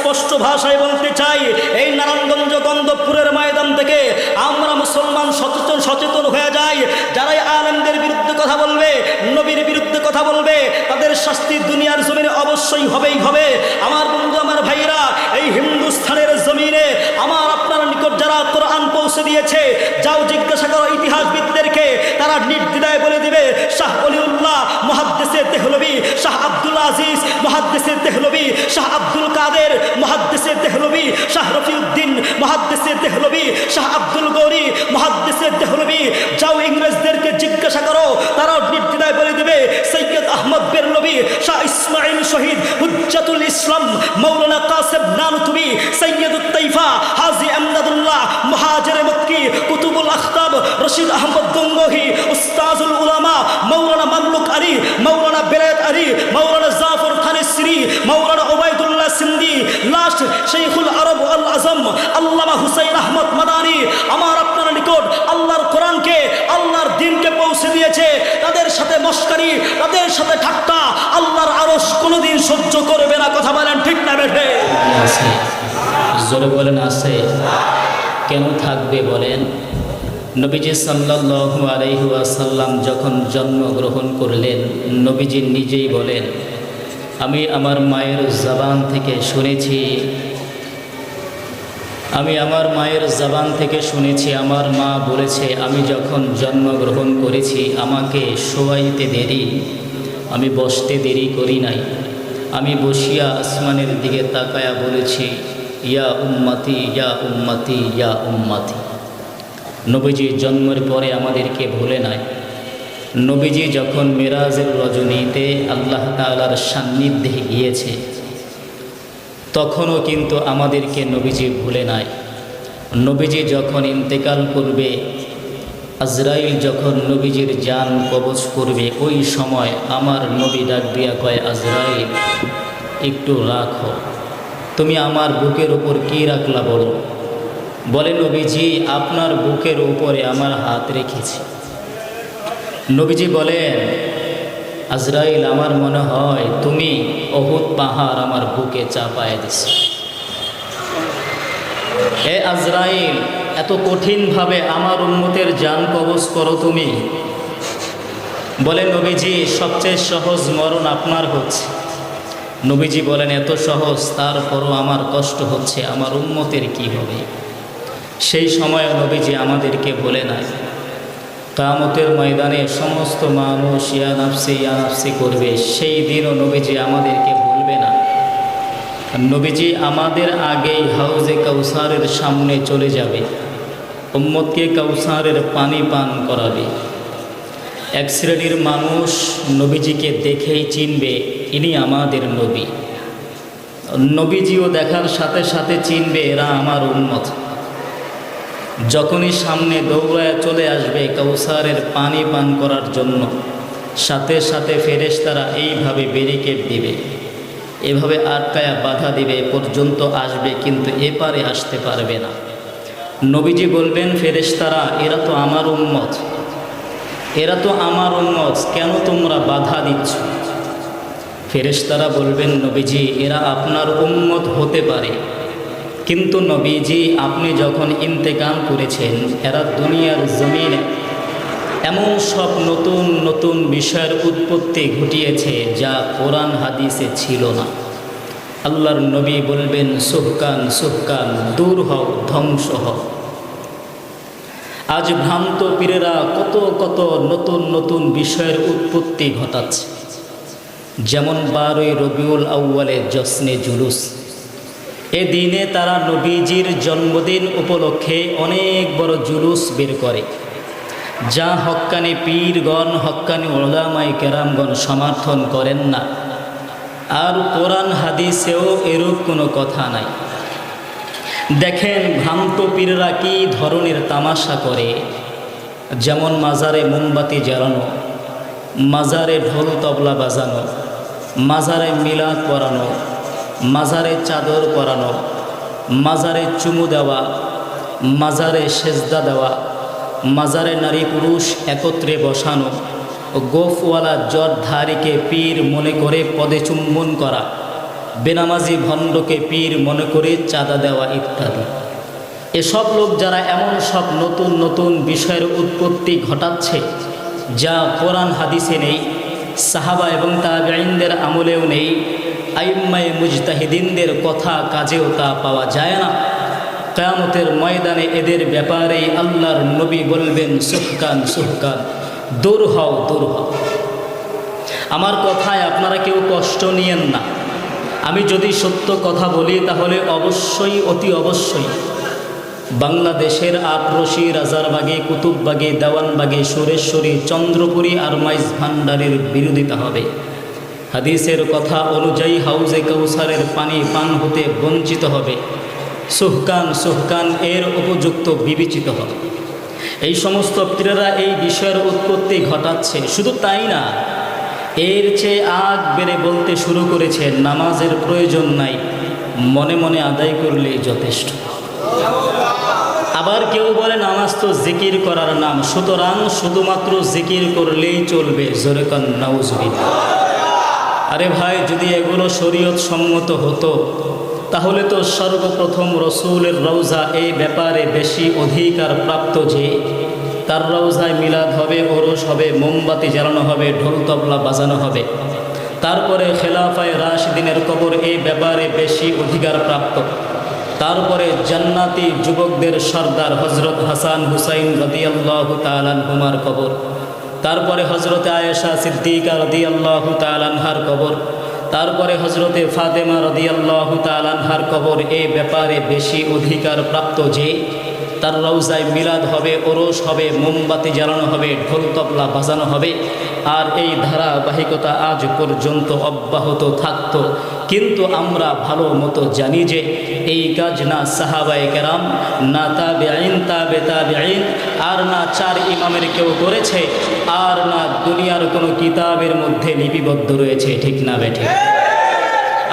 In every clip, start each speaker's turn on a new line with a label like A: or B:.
A: স্পষ্ট ভাষায় বলতে চাই, এই নারায়ণগঞ্জ গন্ধপুরের ময়দান থেকে আমরা মুসলমান সচেতন হয়ে যাই। যারাই আলেমদের বিরুদ্ধে কথা বলবে, নবীর বিরুদ্ধে কথা বলবে, তাদের শাস্তি দুনিয়ার জমিনে অবশ্যই হবেই হবে। আমার বন্ধু, আমার ভাইরা, এই হিন্দুস্থানের জমিনে আমার আপনার নিকট যারা কোরআন পৌঁছে দিয়েছে, যাও জিজ্ঞাসা করো ইতিহাসবিদদেরকে, তারা নির্দ্বিধায় বলে দিবে শাহ ওলিউল্লাহ মুহাদ্দিসে দেহলভী, শাহ আব্দুল আজিজ মুহাদ্দিসে দেহলভী, শাহ আব্দুল কাদের মুহাদ্দিসে দেহলভী, শাহ রফিউদ্দিন মুহাদ্দিসে দেহলভী, শাহ আব্দুল গৌরি মুহাদ্দিসে দেহলভী। যাও ইংরেজদেরকে জিজ্ঞাসা করো, তারাও নির্দ্বিধায় বলে দিবে সৈয়দ আহমদ বেরলভী, শাহ ইসমাইল শহীদ, হুজ্জাতুল ইসলাম মৌলানা কাসেম নানুতুবি, সৈয়দুত তৈফা হাজি আমদাদুল্লাহ মুহাজির মক্কি, কুতুবুল আখতাব রশিদ আহমদ গঙ্গোহী, উস্তাজুল উলামা মৌলানা মামলুক আলী, মৌলানা বেলায়েত আলী, মৌলানা জাফর খানেসরি, মৌলানা ওবায়দুল্লাহ সিন্দি, লাস্ট শেখুল আরব আল আজম আল্লামা হুসাইন আহমদ মাদানী আমার আপনার নিকট আল্লাহর কোরআনকে, আল্লাহর দ্বীনকে পৌঁছে দিয়েছে। তাদের সাথে মস্কারি, তাদের সাথে ঠাট্টা আল্লাহর আরশ কোনোদিন সহ্য করবে না। কথা বলেন ঠিক না বেঠে?
B: আছে, জোরে বলেন আছে। কেন থাকবে বলেন? নবীজি সাল্লাল্লাহু আলাইহি ওয়াসাল্লাম যখন জন্মগ্রহণ করলেন, নবীজি নিজেই বলেন, আমি আমার মায়ের জবান থেকে শুনেছি, আমার মা বলেছে, আমি যখন জন্মগ্রহণ করেছি আমাকে শোয়াইতে দেরি, আমি বসতে দেরি করি নাই, আমি বসিয়া আসমানের দিকে তাকায়া বলেছি ইয়া উম্মতি ইয়া উম্মতি ইয়া উম্মতি। নবীজি জন্মের পরে আমাদেরকে ভুলে নাই। নবীজি যখন মেরাজের রজনীতে আল্লাহ তাআলার সান্নিধ্যে গিয়েছে, তখনও কিন্তু আমাদেরকে নবীজি ভুলে নাই। নবীজি যখন ইন্তেকাল করবে, আজরাইল যখন নবীজির জান কবজ করবে, ওই সময় আমার নবী ডাক দিয়া কয়, আজরাইল একটু রাখো, তুমি আমার বুকের উপর কি রাখলা বলো? বলে, নবীজি আপনার বুকের উপরে আমার হাত রেখেছি। নবীজি বলেন, আজরাইল আমার মনে হয় তুমি উহুদ পাহাড় আমার বুকে চাপায় দিছো। এ আজরাইল, এত কঠিনভাবে আমার উম্মতের জান কবজ করো তুমি? বলে, নবীজি সবচেয়ে সহজ মরণ আপনার হচ্ছে। নবীজি বলেন, এত সহজ, তারপরও আমার কষ্ট হচ্ছে, আমার উম্মতের কি হবে? সেই সময় নবীজি আমাদেরকে বলে নাই। কিয়ামতের ময়দানে সমস্ত মানুষ ইয়া নাফসি করবে, সেই দিনও নবীজি আমাদেরকে ভুলবে না। নবীজি আমাদের আগেই হাউজে কাউসারের সামনে চলে যাবে, উম্মতকে কাউসারের পানি পান করাবে। এক শ্রেণীর মানুষ নবীজিকে দেখেই চিনবে ইনি আমাদের নবী। নবীজিও দেখার সাথে সাথে চিনবে এরা আমার উম্মত। যখনই সামনে দৌড়ায় চলে আসবে কাউসারের পানি পান করার জন্য, সাথে সাথে ফেরেশতারা এইভাবে ব্যারিকেড দিবে, এভাবে আটকায়া বাধা দিবে, পর্যন্ত আসবে কিন্তু এপারে আসতে পারবে না। নবীজি বলবেন, ফেরেশতারা এরা তো আমার উম্মত, কেন তোমরা বাধা দিচ্ছ? ফেরেশতারা বলবেন, নবীজি এরা আপনার উম্মত হতে পারে, কিন্তু নবীজি আপনি যখন ইন্তেকাল করেছেন, এরা দুনিয়ার জমিনে এমন সব নতুন নতুন বিষয়ের উৎপত্তি ঘটিয়েছে যা কোরআন হাদিসে ছিল না। আল্লাহর নবী বলবেন, সুহকান সুহকান, দূর হও, ধ্বংস হও। আজ ভ্রান্ত পীরেরা কত কত নতুন নতুন বিষয়ের উৎপত্তি ঘটাচ্ছে। যেমন 12ই রবিউল আউয়ালে জশ্নে জুলুস, এ দিনে তারা নবীজির জন্মদিন উপলক্ষে অনেক বড় জুলুস বের করে, যা হক্কানি পীরগণ, হক্কানি উলামায়ে কেরামগণ সমর্থন করেন না। আর কোরআন হাদিসেও এরূপ কোনো কথা নাই। দেখেন ভ্রান্ত পীররা কী ধরনের তামাশা করে, যেমন মাজারে মোমবাতি জ্বালানো, মাজারে ঢোল তবলা বাজানো, মাজারে মিলাদ পড়ানো, মাজারে চাদর পরানো, মাজারে চুমু দেওয়া, মাজারে সেজদা দেওয়া, মাজারে নারী পুরুষ একত্রে বসানো, গোফওয়ালা জটধারীকে পীর মনে করে পদে চুম্বন করা, বেনামাজি ভণ্ডকে পীর মনে করে চাঁদা দেওয়া ইত্যাদি। এসব লোক যারা এমন সব নতুন নতুন বিষয়ের উৎপত্তি ঘটাচ্ছে যা কোরআন হাদিসে নেই, সাহাবা এবং তাবেঈনদের আমলেও নেই, আইম্মায়ে মুজতাহিদিনদের কথা কাজেও তা পাওয়া যায় না, কিয়ামতের ময়দানে এদের ব্যাপারে আল্লাহর নবী বলবেন সুহকান সুহকান, দূর হও দূর হও। আমার কথায় আপনারা কেউ কষ্ট নিয়েন না। আমি যদি সত্য কথা বলি তাহলে অবশ্যই অতি অবশ্যই বাংলাদেশের আটরশি, রাজারবাগে, কুতুববাগে, দেওয়ানবাগে, সুরেশ্বরী, চন্দ্রপুরী আর মাইজ ভান্ডারের বিরোধিতা হবে। হাদিসের কথা অনুযায়ী হাউজে কাউসারের পানি পান হতে বঞ্চিত হবে। সুহকান সুহকান এর উপযুক্ত বিবেচিত হবে। এই সমস্ত পীরেরা এই বিষয়ের উৎপত্তি ঘটাচ্ছে। শুধু তাই না, এর চেয়ে আগ বেড়ে বলতে শুরু করেছে নামাজের প্রয়োজন নাই, মনে মনে আদায় করলেই যথেষ্ট। আবার কেউ বলে নামাজ তো জিকির করার নাম, সুতরাং শুধুমাত্র জিকির করলেই চলবে। জোরে কান নাউজুবিল্লাহ। আরে ভাই, যদি এগুলো শরীয়ত সম্মত হতো তাহলে তো সর্বপ্রথম রসুলের রওজা এই ব্যাপারে বেশি অধিকার প্রাপ্ত যে তার রওজায় মিলাদ হবে, ওরস হবে, মোমবাতি জ্বালানো হবে, ঢোল তবলা বাজানো হবে। তারপরে খেলাফায়ে রাশিদিনের কবর এই ব্যাপারে বেশি অধিকার প্রাপ্ত। তারপরে জান্নাতি যুবকদের সর্দার হজরত হাসান হুসাইন রাদিয়াল্লাহু তাআলা আনহুমার কবর। তারপরে হজরতে আয়েশা সিদ্দিকা রাদিয়াল্লাহু তাআলা আনহার কবর। তারপরে হজরতে ফাতেমা রাদিয়াল্লাহু তাআলা আনহার কবর। এই ব্যাপারে বেশি অধিকার প্রাপ্ত যে তার রওজায় মিলাদ হবে, ওরস হবে, মোমবাতি জ্বালানো হবে, ঢোল তবলা বাজানো হবে। আর এই ধারাবাহিকতা আজ পর্যন্ত অব্যাহত থাকত। কিন্তু আমরা ভালো মতো জানি যে এই কাজ না সাহাবায়ে কেরাম, না তাবেঈন, তাবে তাবেঈন, আর না চার ইমামের কেউ করেছে, আর না দুনিয়ার কোনো কিতাবের মধ্যে লিপিবদ্ধ রয়েছে। ঠিক না বেঠে?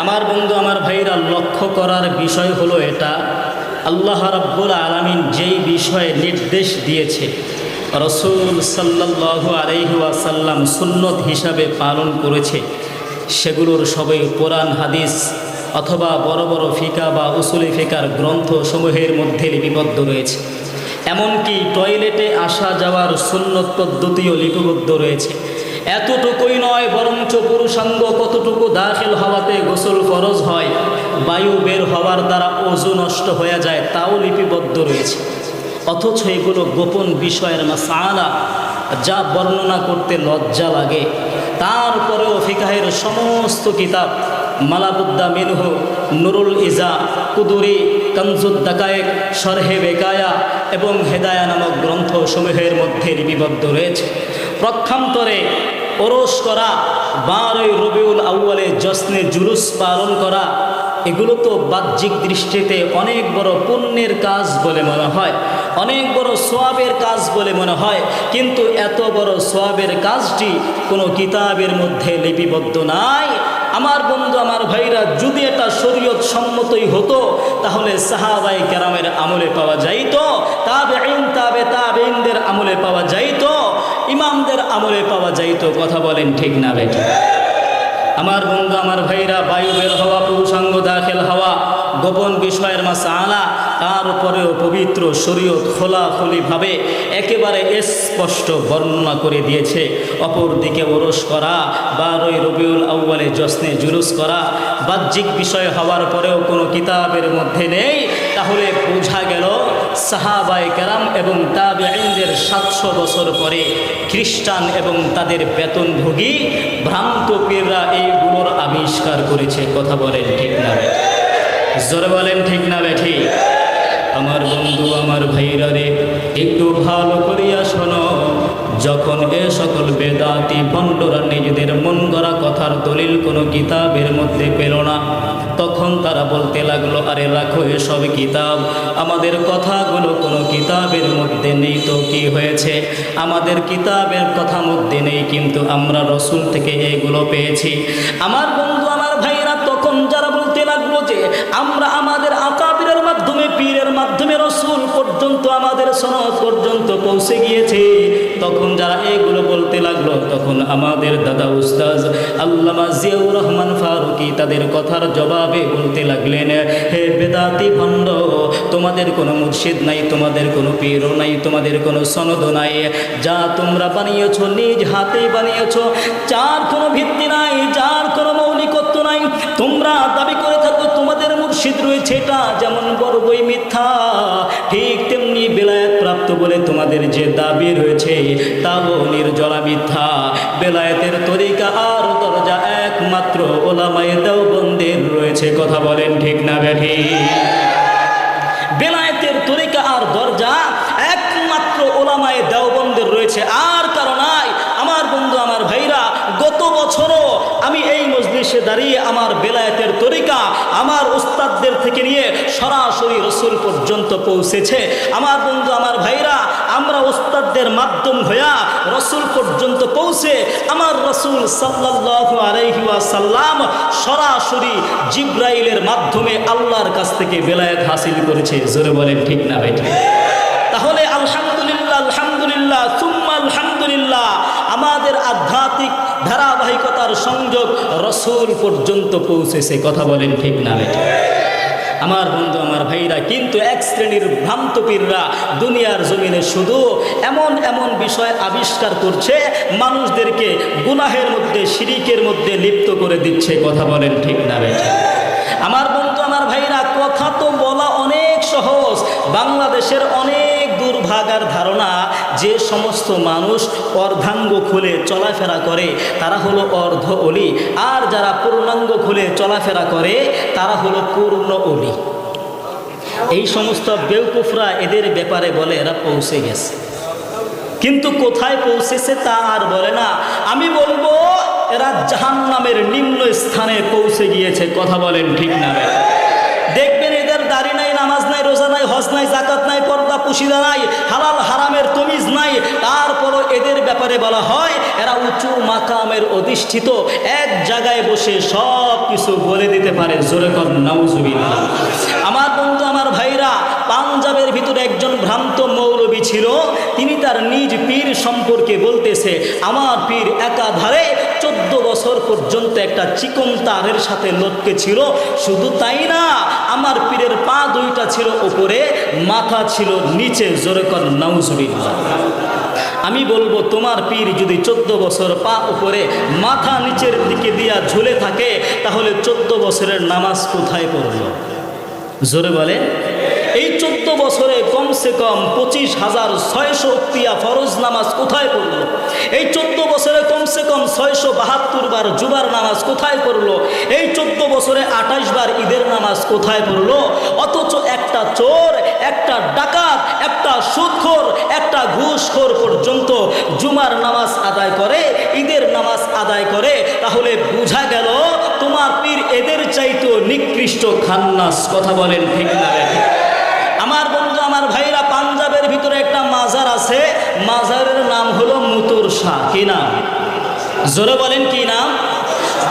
B: আমার বন্ধু, আমার ভাইরা, লক্ষ্য করার বিষয় হলো এটা, আল্লাহ রাব্বুল আলামিন যেই বিষয়ে নির্দেশ দিয়েছে রাসূল সাল্লাল্লাহু আলাইহি ওয়াসাল্লাম সুন্নত হিসাবে পালন করেছে, সেগুলোর সবই কোরআন হাদিস অথবা বড় বড় ফিকা বা উসুলে ফিকার গ্রন্থসমূহের মধ্যে লিপিবদ্ধ রয়েছে। এমনকি টয়লেটে আসা যাওয়ার সুন্নত পদ্ধতিও লিপিবদ্ধ রয়েছে। এতটুকুই নয়, বরঞ্চ পুরুষাঙ্গ কতটুকু দাখিল হওয়াতে গোসল ফরজ হয়, বায়ু বের হওয়ার দ্বারা ওযু নষ্ট হয়ে যায়, তাও লিপিবদ্ধ রয়েছে। অথচ এগুলো গোপন বিষয়ের মাসআলা, যা বর্ণনা করতে লজ্জা লাগে। তারপরেও ফিকাহের সমস্ত কিতাব, মালাবুদ্দা মিনহু, নুরুল ইজা, কুদুরি, কানজুদ দাকায়েক, শরহে বেকায়া এবং হেদায়া নামক গ্রন্থসমূহের মধ্যে লিপিবদ্ধ রয়েছে। প্রক্ষান্তরে ওরস করা, 12ই রবিউল আউয়ালে জশ্নে জুলুস পালন করা, এগুলো তো বাহ্যিক দৃষ্টিতে অনেক বড় পুণ্যের কাজ বলে মনে হয়, অনেক বড় সওয়াবের কাজ বলে মনে হয়। কিন্তু এত বড় সওয়াবের কাজটি কোনো কিতাবের মধ্যে লিপিবদ্ধ নাই। আমার বন্ধু, আমার ভাইরা, যদি এটা শরীয়ত সম্মতই হতো তাহলে সাহাবায়ে কেরামের আমলে পাওয়া যাইত, তাবেঈন, তাবে তাবেঈনদের আমলে পাওয়া যাইত, ইমামদের আমলে পাওয়া যাইত। কথা বলেন ঠিক না বেঠিক? আমার বন্ধু, আমার ভাইরা, বায়ু বের হওয়া, পুরুষাঙ্গ দাখিল হওয়া, গোপন বিষয়ের মাসআলা, তার উপরেও পবিত্র শরীয়ত খোলাখুলিভাবে একেবারে স্পষ্ট বর্ণনা করে দিয়েছে। অপরদিকে ওরস করা, 12ই রবিউল আউয়ালে জশ্নে জুলুস করা বাহ্যিক বিষয় হওয়ার পরেও কোনো কিতাবের মধ্যে নেই। তাহলে বোঝা গেল সাহাবায়ে কেরাম এবং তাবেঈনদের 700 বছর পরে খ্রিস্টান এবং তাদের বেতনভোগী ভ্রান্ত পীররা এইগুলোর আবিষ্কার করেছে। কথা বলেন ঠিক না বেঠি? জোরে বলেন ঠিক না বেঠি? আমার বন্ধু, আমার ভাইরা রে, একটু ভালো করিয়া শোনো। যখন এ সকল বেদাতি ভণ্ডরা নিজেদের মন গড়া কথার দলিল কোনো কিতাবের মধ্যে পেল না, তখন তারা বলতে লাগলো, আরে রাখো এসব কিতাব, আমাদের কথাগুলো কোনো কিতাবের মধ্যে নেই তো কি হয়েছে? আমাদের কিতাবের কথা মধ্যে নেই, কিন্তু আমরা রসুল থেকে এগুলো পেয়েছি। আমার বন্ধু, আমার ভাইরা, তখন যারা বলতে লাগলো যে আমরা আমাদের আকাবিরের
A: মাধ্যমে, পীরের মাধ্যমে রসুল পর্যন্ত, আমাদের সনদ পর্যন্ত পৌঁছে গিয়েছে। তখন যারা এগুলো বলতে লাগলো, তখন আমাদের দাদা উস্তাজ আল্লামা জিয়াউর রহমান ফারুকী তাদের কথার জবাবে বলতে লাগলেন, হে বেদাতি ভণ্ড, তোমাদের কোনো মুর্শিদ নাই, তোমাদের কোনো পীরও নাই, তোমাদের কোনো সনদও নাই। যা তোমরা বানিয়েছ নিজ হাতেই বানিয়েছ, যার কোনো ভিত্তি নাই, যার কোনো মৌলিকত্ব নাই। তোমরা দাবি করে থাকো তোমাদের মুর্শিদ রয়েছে, এটা যেমন বড়ই মিথ্যা, ঠিক তেমনি বেলায়েত প্রাপ্ত বলে তোমাদের যে দাবি রয়েছে তাও নির্জলা মিথ্যা। বেলায়েতের তরিকা আর দরজা একমাত্র ওলামায়ে দেওবন্দের রয়েছে। কথা বলেন ঠিক না বেঠিক? বেলায়েতের তরিকা আর দরজা একমাত্র ওলামায়ে দেওবন্দের রয়েছে, আর কারো নাই। আমার বন্ধু, আমার ভাইরা, গত বছরও আমি এই মজলিসে দাঁড়িয়ে আমার বেলায়েতের তরিকা আমার উস্তাদদের থেকে নিয়ে সরাসরি রসুল পর্যন্ত পৌঁছেছে। আমার বন্ধু, আমার ভাইরা, আমরা উস্তাদদের মাধ্যম হইয়া রসুল পর্যন্ত পৌঁছে আমার রসুল সাল্লাল্লাহু আলাইহি ওয়াসাল্লাম সরাসরি জিবরাইলের মাধ্যমে আল্লাহর কাছ থেকে বেলায়েত হাসিল করেছে। জোরে বলেন ঠিক না ভাই? তাহলে আলহামদুলিল্লাহ, আলহামদুলিল্লাহ, সুম্মা আলহামদুলিল্লাহ, আমাদের আধ্যাত্মিক ধারাবাহিকতার সংযোগ রসুল পর্যন্ত পৌঁছেছে। কথা বলেন ঠিক না ভাই? আমার বন্ধু, আমার ভাইরা, কিন্তু এক শ্রেণীর ভ্রান্ত পীররা দুনিয়ার জমিনে শুধু এমন এমন বিষয় আবিষ্কার করছে, মানুষদেরকে গুনাহের মধ্যে, শিরিকের মধ্যে লিপ্ত করে দিচ্ছে। কথা বলেন ঠিক না ভাই? আমার বন্ধু, আমার ভাইরা, কথা তো বলা অনেক সহজ। বাংলাদেশের অনেক দুর্ভাগার ধারণা যে সমস্ত মানুষ অর্ধাঙ্গ খুলে চলাফেরা করে তারা হলো অর্ধ অলি, আর যারা পূর্ণাঙ্গ খুলে চলাফেরা করে তারা হলো পূর্ণ অলি। এই সমস্ত বেউকুফরা এদের ব্যাপারে বলে এরা পৌঁছে গেছে, কিন্তু কোথায় পৌঁছেছে তা আর বলে না। আমি বলবো এরা জাহান্নামের নিম্ন স্থানে পৌঁছে গিয়েছে। কথা বলেন ঠিক না? দেখবেন এদের দাড়ি নাই, নামাজ নাই, রোজা নাই, হজ নাই, জাকাত নাই, পর্দা পুশিদা নাই, হালাল হারামের তমিজ নাই, তারপরও এদের ব্যাপারে বলা হয় এরা উঁচু মাকামের অধিষ্ঠিত, এক জায়গায় বসে সব কিছু বলে দিতে পারে। জোরে কর নাউজুবিল্লাহ। আমার বন্ধু, আমার ভাইরা, পাঞ্জাবের ভিতরে একজন ভ্রান্ত মৌলবী ছিল। তিনি তার নিজ পীর সম্পর্কে বলতেছে, আমার পীর একাধারে 14 বছর পর্যন্ত একটা চিকন তারের সাথে লটকে ছিল। শুধু তাই না, আমার পীরের পা দুইটা ছিল উপরে, মাথা ছিল নিচে। জোরে কর নাউজুবিল্লাহ। আমি বলবো তোমার পীর যদি 14 বছর পা উপরে মাথা নিচের দিকে দিয়া ঝুলে থাকে, তাহলে 14 বছরের নামাজ কোথায় পড়লো? জোরে বলে। এই 14 বছরে কমসে কম 25,600 উক্তিয়া ফরজ নামাজ কোথায় পড়লো? এই 14 বছরে কমসে কম 672 বার জুমার নামাজ কোথায় পড়লো? এই 14 বছরে 28 বার ঈদের নামাজ কোথায় পড়লো? অথচ একটা চোর, একটা ডাকাত, একটা সুদখোর, একটা ঘুষখোর পর্যন্ত জুমার নামাজ আদায় করে, ঈদের নামাজ আদায় করে। তাহলে বোঝা গেল তোমার পীর এদের চাইতো নিকৃষ্ট খান্নাস। কথা বলেন ঠিক না? আমার বন্ধু, আমার ভাইরা, পাঞ্জাবের ভিতরে একটা মাজার আছে, মাজারের নাম হলো মুতুর শাহ। কি নাম? জোরে বলেন কি নাম?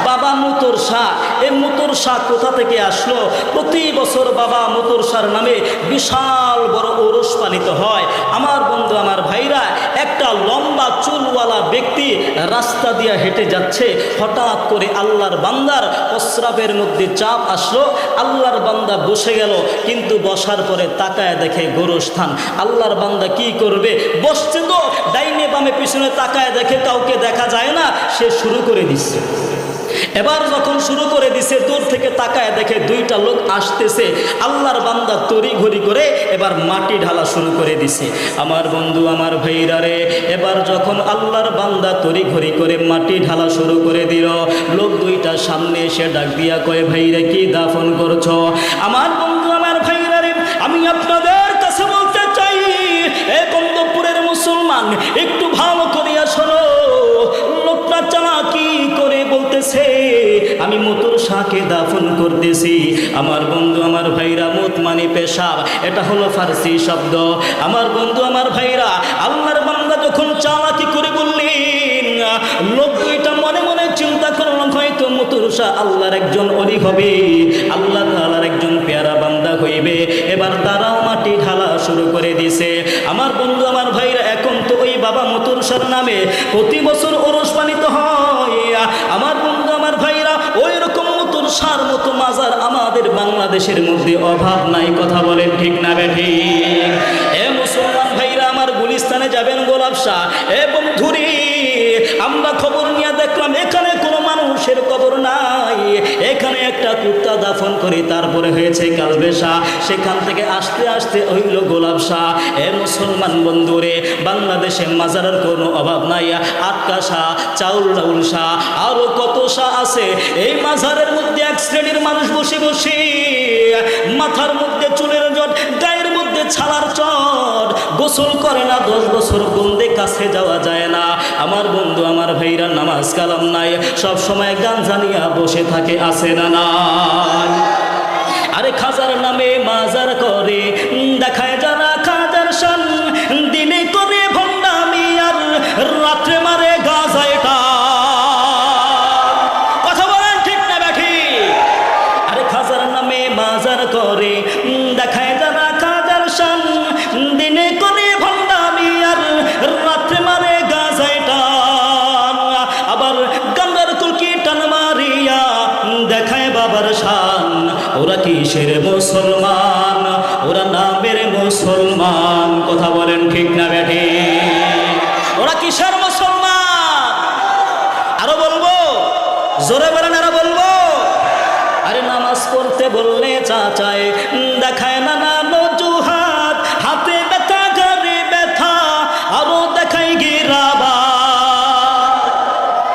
A: বাবা মুতুর শাহ। এই মুতুর শাহ কোথা থেকে আসলো? প্রতি বছর বাবা মুতুর শাহর নামে বিশাল বড় ওরস পালিত হয়। আমার বন্ধু, আমার ভাইরা, একটা লম্বা চুলওয়ালা ব্যক্তি রাস্তা দিয়ে হেঁটে যাচ্ছে, হঠাৎ করে আল্লাহর বান্দার প্রস্রাবের মধ্যে চাপ আসলো। আল্লাহর বান্দা বসে গেল, কিন্তু বসার পরে তাকায় দেখে গোরস্থান। আল্লাহর বান্দা কি করবে? বসছে তো, ডাইনে বামে পিছনে তাকায় দেখে কাউকে দেখা যায় না, সে শুরু করে দিচ্ছে। এবার যখন শুরু করে দিছে, দূর থেকে তাকায় দেখে দুইটা লোক আসতেছে। আল্লাহর বান্দা তড়িঘড়ি করে এবার মাটি ঢালা শুরু করে দিছে। আমার বন্ধু, আমার ভাইরা রে, এবার যখন আল্লাহর বান্দা তড়িঘড়ি করে মাটি ঢালা শুরু করে দিল, লোক দুইটা সামনে এসে ডাক দিয়া কয়, ভাইরা কি দাফন করছো? আমার বন্ধু, আমার ভাইরা রে, আমি আপনাদের কাছে বলতে চাই, এ কন্দপুরের মুসলমান, একটু ভালো করিয়া শোনো। লোকটা চালাকি করে বলতেছে আমি মুতুর শাহকে দাফন করতেছি। আমার বন্ধু, আমার ভাইরা, মুত মানে পেশাব, এটা হলো ফার্সি শব্দ। আমার বন্ধু, আমার ভাইরা, আল্লাহর বান্দা যখন চালাকি করে বললেন, লোক দুইটা মনে মনে চিন্তা করল হয়তো মুতুর শাহ আল্লাহর একজন ওলি হবে, আল্লাহ তাআলার একজন পেয়ারা বান্দা হইবে, এবার তারাও মাটি ঢালা শুরু করে দিছে। আমার বন্ধু আমার ভাইরা, এখন তো ওই বাবা মতুরসার নামে প্রতি বছর ওরস পালিত হয়। আমার বন্ধু আমার ভাইরা, ওই রকম মতুরসার মতো মাজার আমাদের বাংলাদেশের মধ্যে অভাব নাই। কথা বলেন ঠিক না বেঠিক? এ মুসলমান ভাইরা আমার, গুলিস্তানে যাবেন গোলাপ শাহ, এ বন্ধুরি আমরা খবর নিয়ে দেখলাম এখানে কোনো মানুষের কবর নাই, এখানে একটা কুত্তা দাফন করে তারপরে হয়েছে কালবেশা, সেখান থেকে আস্তে আস্তে হইল গোলাপ শাহ। এ মুসলমান বন্ধুরে, বাংলাদেশে মাজারের কোনো অভাব নাই। আটকা শাহ, চাউল ডাউল শাহ, আরো কত শাহ আছে। এই মাজারের মধ্যে এক শ্রেণীর মানুষ বসে বসে মাথার মধ্যে চুলের জট, গায়ের মধ্যে ছালার চট, গোসল করে না 10 বছর, বন্দে কাছে যাওয়া যায় না। আমার বন্ধু আমার ভাইরা, নামাজ কালাম নাই, সব সময় গান জানিয়া বসে থাকে, আছে না নাই? আরে খাজার নামে মাজার করে দেখায় যারা খাজার শান, দিনে করে ভণ্ডামি আর রাত্রে মারে গাঁজা। এটা কথা বলেন ঠিক না বেঠি? আরে খাজার নামে মাজার করে দেখায় যারা খাজার শান, দিনে করে ভণ্ডামি আর রাত্রে মারে গাঁজা। এটা আবার গান্ডার কুলকি টান মারিয়া দেখায় বাবার শান। ওরা কিসের মুসলমান? ওরা নামের মুসলমান। কথা বলেন ঠিক না বেঠি? ওরা কিসের মুসলমান? আরো বলবো, জোরে বলেন, আরো বলবো। আরে নামাজ পড়তে বললে চাচায় দেখায় নানা নজুহাত, হাতে ব্যথা, ঘরে ব্যথা, আরো দেখায় গিরাবা।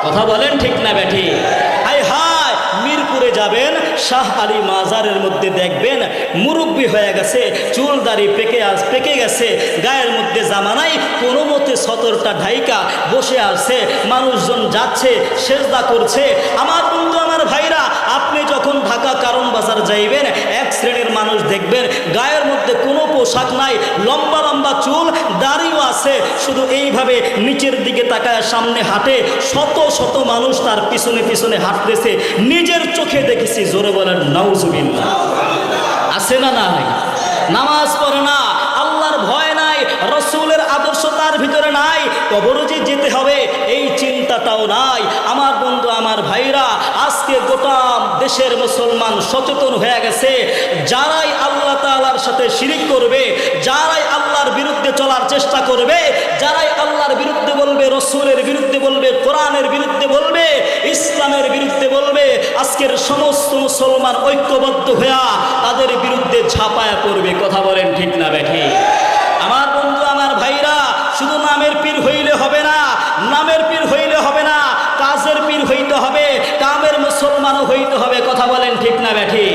A: কথা বলেন ঠিক না বেঠি? হায় হায়, মিরপুরে যাবেন, শাহ আলী মাজারের মধ্যে দেখবেন মুরব্বী হয়ে গেছে, চুল দাড়ি পেকে গেছে, গায়ের মধ্যে জামা নাই, কোনো মতে সতরটা ঢাইকা বসে আছে, মানুষজন যাচ্ছে, সেজদা করছে। আমার বন্ধু আমার ভাইরা, আপনি যখন ঢাকা কারণ বাজার যাইবেন, এক শ্রেণীর মানুষ দেখবেন গায়ের মধ্যে কোনো পোশাক নাই, লম্বা লম্বা চুল, দাড়িও আছে, শুধু এইভাবে নিচের দিকে তাকায় সামনে হাঁটে, শত শত মানুষ তার পিছনে পিছনে হাঁটতেছে, নিজের চোখে দেখেছি। জোরে বলেন নাউজুবিল্লাহ। আছে না নাই? নামাজ পড়ে না, আল্লাহর ভয় নাই, রসুলের আদর্শ তার ভিতরে নাই, কবরে যে যেতে হবে এই চিন্তাটাও নাই। আমার বন্ধু আমার ভাইরা, আজকে গোটা দেশের মুসলমান সচেতন হয়ে গেছে। যারাই আল্লাহ তাআলার সাথে শিরিক করবে, যারাই আল্লাহর বিরুদ্ধে চলার চেষ্টা করবে, যারাই আল্লাহর বিরুদ্ধে বলবে, রসুলের বিরুদ্ধে বলবে, কোরআনের বিরুদ্ধে বলবে, ইসলামের বিরুদ্ধে বলবে, আজকের সমস্ত মুসলমান ঐক্যবদ্ধ হইয়া তাদের বিরুদ্ধে ঝাঁপায়া পড়বে। কথা বলেন ঠিক না বেঠি? আমার বন্ধু আমার ভাইরা, শুধু নামের পীর হইলে হবে না, নামের পীর হইলে হবে না, কাজের পীর হইতে হবে, কামের মুসলমানও হইতে হবে। কথা বলেন ঠিক না বেঠি?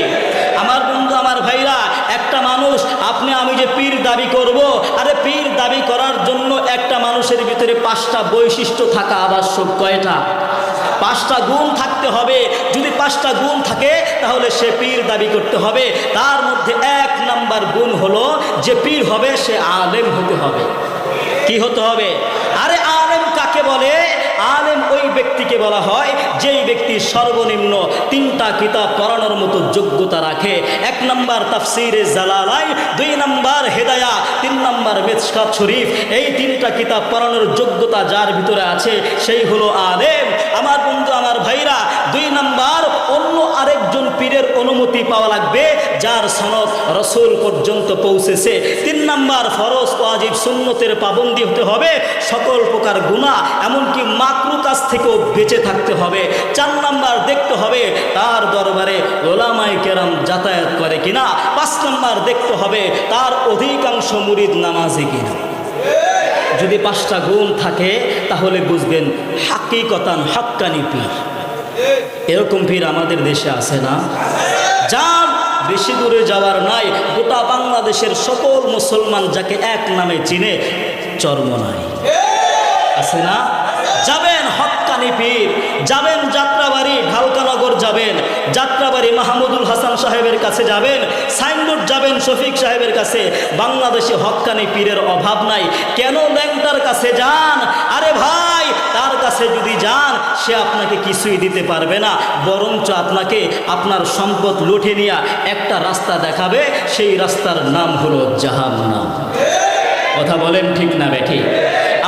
A: আমার বন্ধু আমার ভাইরা, একটা মানুষ, আপনি আমি যে পীর দাবি করব, আরে পীর দাবি করার জন্য একটা মানুষের ভিতরে 5টা বৈশিষ্ট্য থাকা আবশ্যক। কয়টা? 5টা গুণ থাকতে হবে। যদি 5টা গুণ থাকে তাহলে সে পীর দাবি করতে হবে। তার মধ্যে 1 নাম্বার গুণ হলো, যে পীর হবে সে আলেম হতে হবে। কি হতে হবে? আরে আলেম কাকে বলে? আলেম ওই ব্যক্তিকে বলা হয় যেই ব্যক্তি সর্বনিম্ন 3টা কিতাব পড়ানোর মতো যোগ্যতা রাখে। 1 নাম্বার তাফসিরে জালালাইন, 2 নাম্বার হেদায়া, 3 নাম্বার মিশকাত শরীফ। এই 3টা কিতাব পড়ানোর যোগ্যতা যার ভিতরে আছে সেই হলো আলেম। আমার বন্ধু আমার ভাইরা, 2 নাম্বার অন্য আরেকজন পীরের অনুমতি পাওয়া লাগবে যার সনদ রসুল পর্যন্ত পৌঁছেছে। 3 নাম্বার ফরজ ওয়াজিব সুন্নতের পাবন্দি হতে হবে, সকল প্রকার গুনাহ এমনকি মাকরু কাজ থেকেও বেঁচে থাকতে হবে। 4 নাম্বার দেখতে হবে তার দরবারে ওলামায়ে কেরাম যাতায়াত করে কিনা। 5 নাম্বার দেখতে হবে তার অধিকাংশ মুরিদ নামাজি কিনা। যদি 5টা গুণ থাকে তাহলে বুঝবেন হাকিকতান হাক্কানি পীর। এরকম পীর আমাদের দেশে আছে না? যার বেশি দূরে যাওয়ার নাই, গোটা বাংলাদেশের সকল মুসলমান যাকে এক নামে চিনে, চরমনাই আছে না? যাবেন হক্কা হক্কানি পীর। যাবেন যাত্রাবাড়ি ঢালকানগর যাবেন, যাত্রাবাড়ি মাহমুদুল হাসান সাহেবের কাছে যাবেন, সাইনবোর্ড যাবেন শফিক সাহেবের কাছে। বাংলাদেশে হক্কানি পীরের অভাব নাই। কেন ল্যাংটার কাছে যান? আরে ভাই, তার কাছে যদি যান সে আপনাকে কিছুই দিতে পারবে না, বরঞ্চ আপনাকে আপনার সম্পদ লুটে নিয়ে একটা রাস্তা দেখাবে, সেই রাস্তার নাম হলো জাহান্নাম। কথা বলেন ঠিক না বেঠি?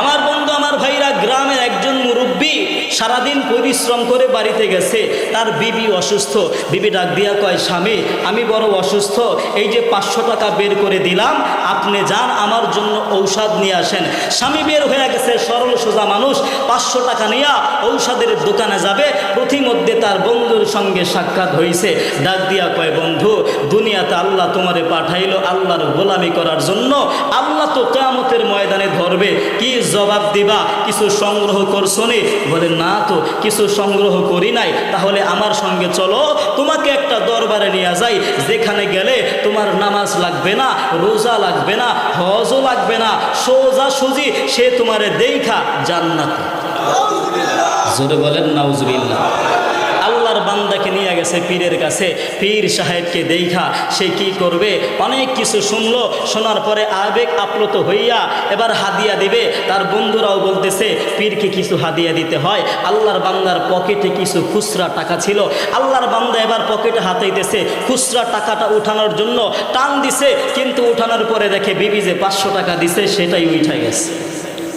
A: আমার বন্ধু আমার ভাইরা, গ্রামের একজন মুরব্বী সারাদিন পরিশ্রম করে বাড়িতে গেছে, তার বিবি অসুস্থ। বিবি ডাক দিয়া কয়, স্বামী আমি বড় অসুস্থ, এই যে 500 টাকা বের করে দিলাম, আপনি যান আমার জন্য ঔষধ নিয়ে আসেন। স্বামী বের হয়ে গেছে, সরল সোজা মানুষ, 500 টাকা নিয়ে ঔষধের দোকানে যাবে। প্রতিমধ্যে তার বন্ধুর সঙ্গে সাক্ষাৎ হয়েছে। ডাক দিয়া কয়, বন্ধু দুনিয়াতে আল্লাহ তোমারে পাঠাইলো আল্লাহর গোলামি করার জন্য, আল্লাহ তো কিয়ামতের ময়দানে ধরবে, কি জবাব দিবা? কিছু সংগ্রহ করছো নি? বলে না তো, কিছু সংগ্রহ করি নাই। তাহলে আমার সঙ্গে চলো, তোমাকে একটা দরবারে নিয়ে যাই, যেখানে গেলে তোমার নামাজ লাগবে না, রোজা লাগবে না, হজও লাগবে না, সোজা সুজি সে তোমারে দেখা জান্নাতে। জোরে বলেন নাউজুবিল্লাহ। আল্লাহর বান্দাকে নিয়ে গেছে পীরের কাছে, পীর সাহেবকে দেখা সে কি করবে? অনেক কিছু শুনলো, শোনার পরে আবেগ আপ্লুত হইয়া এবার হাদিয়া দিবে। তার বন্ধুরাও বলতেছে পীরকে কিছু হাদিয়া দিতে হয়। আল্লাহর বান্দার পকেটে কিছু খুচরা টাকা ছিল, আল্লাহর বান্দা এবার পকেটে হাতাইতেছে, খুচরা টাকাটা উঠানোর জন্য টান দিছে, কিন্তু উঠানোর পরে দেখে বিবি যে 500 টাকা দিছে সেটাই উঠে গেছে।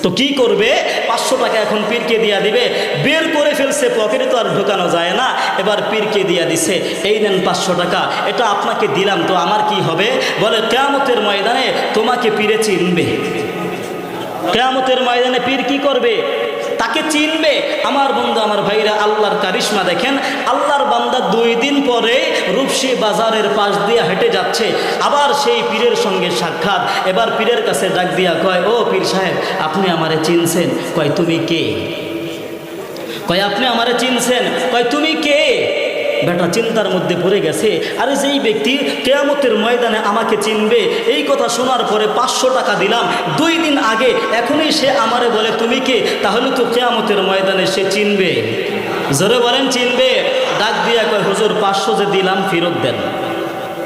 A: তো কি করবে? 500 টাকা এখন পীরকে দিয়া দিবে, বের করে ফেলছে, পকেটে তো আর ঢোকানো যায় না, এবার পীরকে দিয়া দিছে, এই নেন 500 টাকা, এটা আপনাকে দিলাম, তো আমার কি হবে? বলে কিয়ামতের ময়দানে তোমাকে পীরে চিনবে। কিয়ামতের ময়দানে পীর কি করবে? তাকে চিনবে। আমার বন্ধু আমার ভাইরা, আল্লাহর কারিশমা দেখেন। আল্লাহর বান্দা 2 দিন পরে রূপসী বাজারের পাশ দিয়ে হেঁটে যাচ্ছে, আবার সেই পীরের সঙ্গে সাক্ষাৎ। এবার পীরের কাছে ডাক দিয়া কয়, ও পীর সাহেব আপনি আমারে চিনছেন? কয় তুমি কে? কয় আপনি আমারে চিনছেন? কয় তুমি কে? বেটা চিন্তার মধ্যে পড়ে গেছে, আরে যেই ব্যক্তি কিয়ামতের ময়দানে আমাকে চিনবে, এই কথা শোনার পরে 500 টাকা দিলাম 2 দিন আগে, এখনই সে আমারে বলে তুমি কে, তাহলে তো কিয়ামতের ময়দানে সে চিনবে। জোরে বলেন চিনবে? ডাক দিয়া কয়, হুজুর 500 যে দিলাম ফেরত দেন।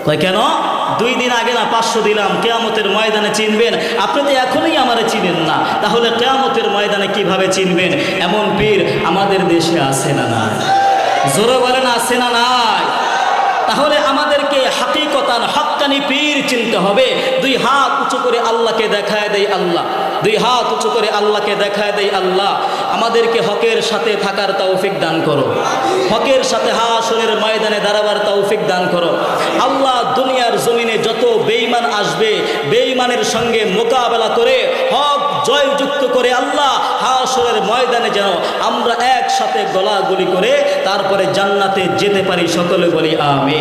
A: কয় কেন? 2 দিন আগে না 500 দিলাম, কিয়ামতের ময়দানে চিনবেন? আপনি তো এখনই আমারে চিনেন না, তাহলে কিয়ামতের ময়দানে কিভাবে চিনবেন? এমন পীর আমাদের দেশে আছে না না? জোরে বলেন আছে না নাই? তাহলে আমাদেরকে হাকিকতান হক্কানি পীর চিনতে হবে। 2 হাত উঁচু করে আল্লাহকে দেখায় দেই আল্লাহ, 2 হাত উঁচু করে আল্লাহকে দেখায় দেই আল্লাহ আমাদেরকে হকের সাথে থাকার তৌফিক দান করো, হকের সাথে হাসরের ময়দানে দাঁড়াবার তৌফিক দান করো। আল্লাহ দুনিয়ার জমিনে যত বেঈমান আসবে, বেঈমানের সঙ্গে মোকাবেলা করে হক জয়যুক্ত করে আল্লাহ হাসরের ময়দানে যেন আমরা একসাথে গলাগলি করে তারপরে জান্নাতে যেতে পারি। সকলে বলি আমিন।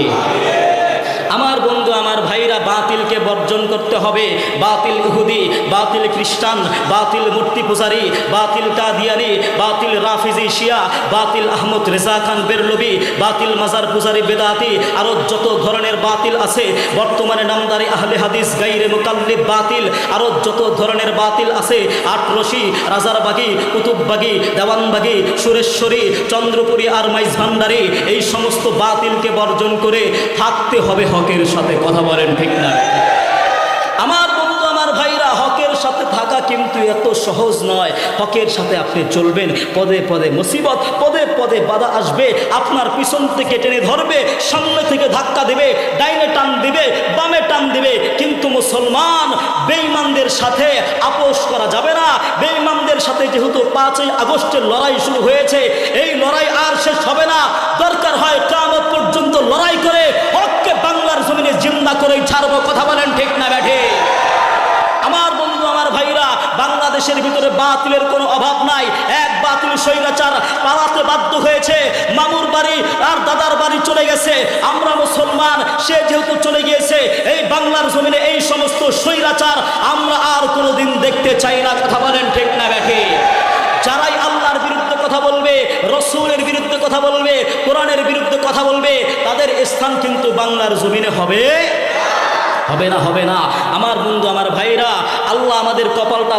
A: আমার বন্ধু আমার ভাইরা, বাতিলকে বর্জন করতে হবে। বাতিল ইহুদি, বাতিল খ্রিস্টান, বাতিল মূর্তি পূজারি, বাতিল কাদিয়ানি, বাতিল রাফিজি শিয়া, বাতিল আহমদ রেজা খান বেরলবি, বাতিল মাজার পূজারি বেদাতি, আরও যত ধরনের বাতিল আছে বর্তমানে নামদারি আহলে হাদিস গাইরে মুকাল্লিদ বাতিল, আরও যত ধরনের বাতিল আছে, আটরশি, রাজারবাগি, কুতুববাগি, দেওয়ানবাগি, সুরেশ্বরী, চন্দ্রপুরী আর মাইজ ভান্ডারি, এই সমস্ত বাতিলকে বর্জন করে থাকতে হবে হকের সাথে। কথা বলেন ঠিক না? আমার বন্ধু আমার ভাইরা, হকের সাথে থাকা কিন্তু এত সহজ নয়। হকের সাথে আপনি চলবেন, পদে পদে মুসিবত, পদে পদে বাধা আসবে, আপনার পিছন থেকে টেনে ধরবে, সামনে থেকে ধাক্কা দিবে, ডাইনে টান দিবে, বামে টান দিবে, কিন্তু মুসলমান বেঈমানদের সাথে আপোষ করা যাবে না। বেঈমানদের সাথে যেহেতু 5ই আগস্টের লড়াই শুরু হয়েছে, এই লড়াই আর শেষ হবে না। দরকার হয় কিয়ামত পর্যন্ত লড়াই করে হককে বাংলার জমিনে জিন্দা করেই ছাড়বো। কথা বলেন ঠিক না ব্যাঠে? আমার বন্ধু আমার ভাইরা, বাংলাদেশের ভিতরে বাতিলের কোনো অভাব নাই। এক বাতিল স্বৈরাচার পালাতে বাধ্য হয়েছে, মামুর বাড়ি আর দাদার বাড়ি চলে গেছে। আমরা মুসলমান, সে যেহেতু চলে গিয়েছে, এই বাংলার জমিনে এই সমস্ত স্বৈরাচার আমরা আর কোনোদিন দেখতে চাই না। কথা বলেন ঠিক না ব্যাঠে? যারাই আল্লাহর বিরুদ্ধে কথা বলবে, রসুলের বিরুদ্ধে কথা বলবে, কোরআনের বিরুদ্ধে কথা বলবে, তাদের স্থান কিন্তু বাংলার জমিনে হবে হবে না, হবে না। আমার বন্ধু, আমার ভাইরা, আল্লাহ আমাদের কপালটা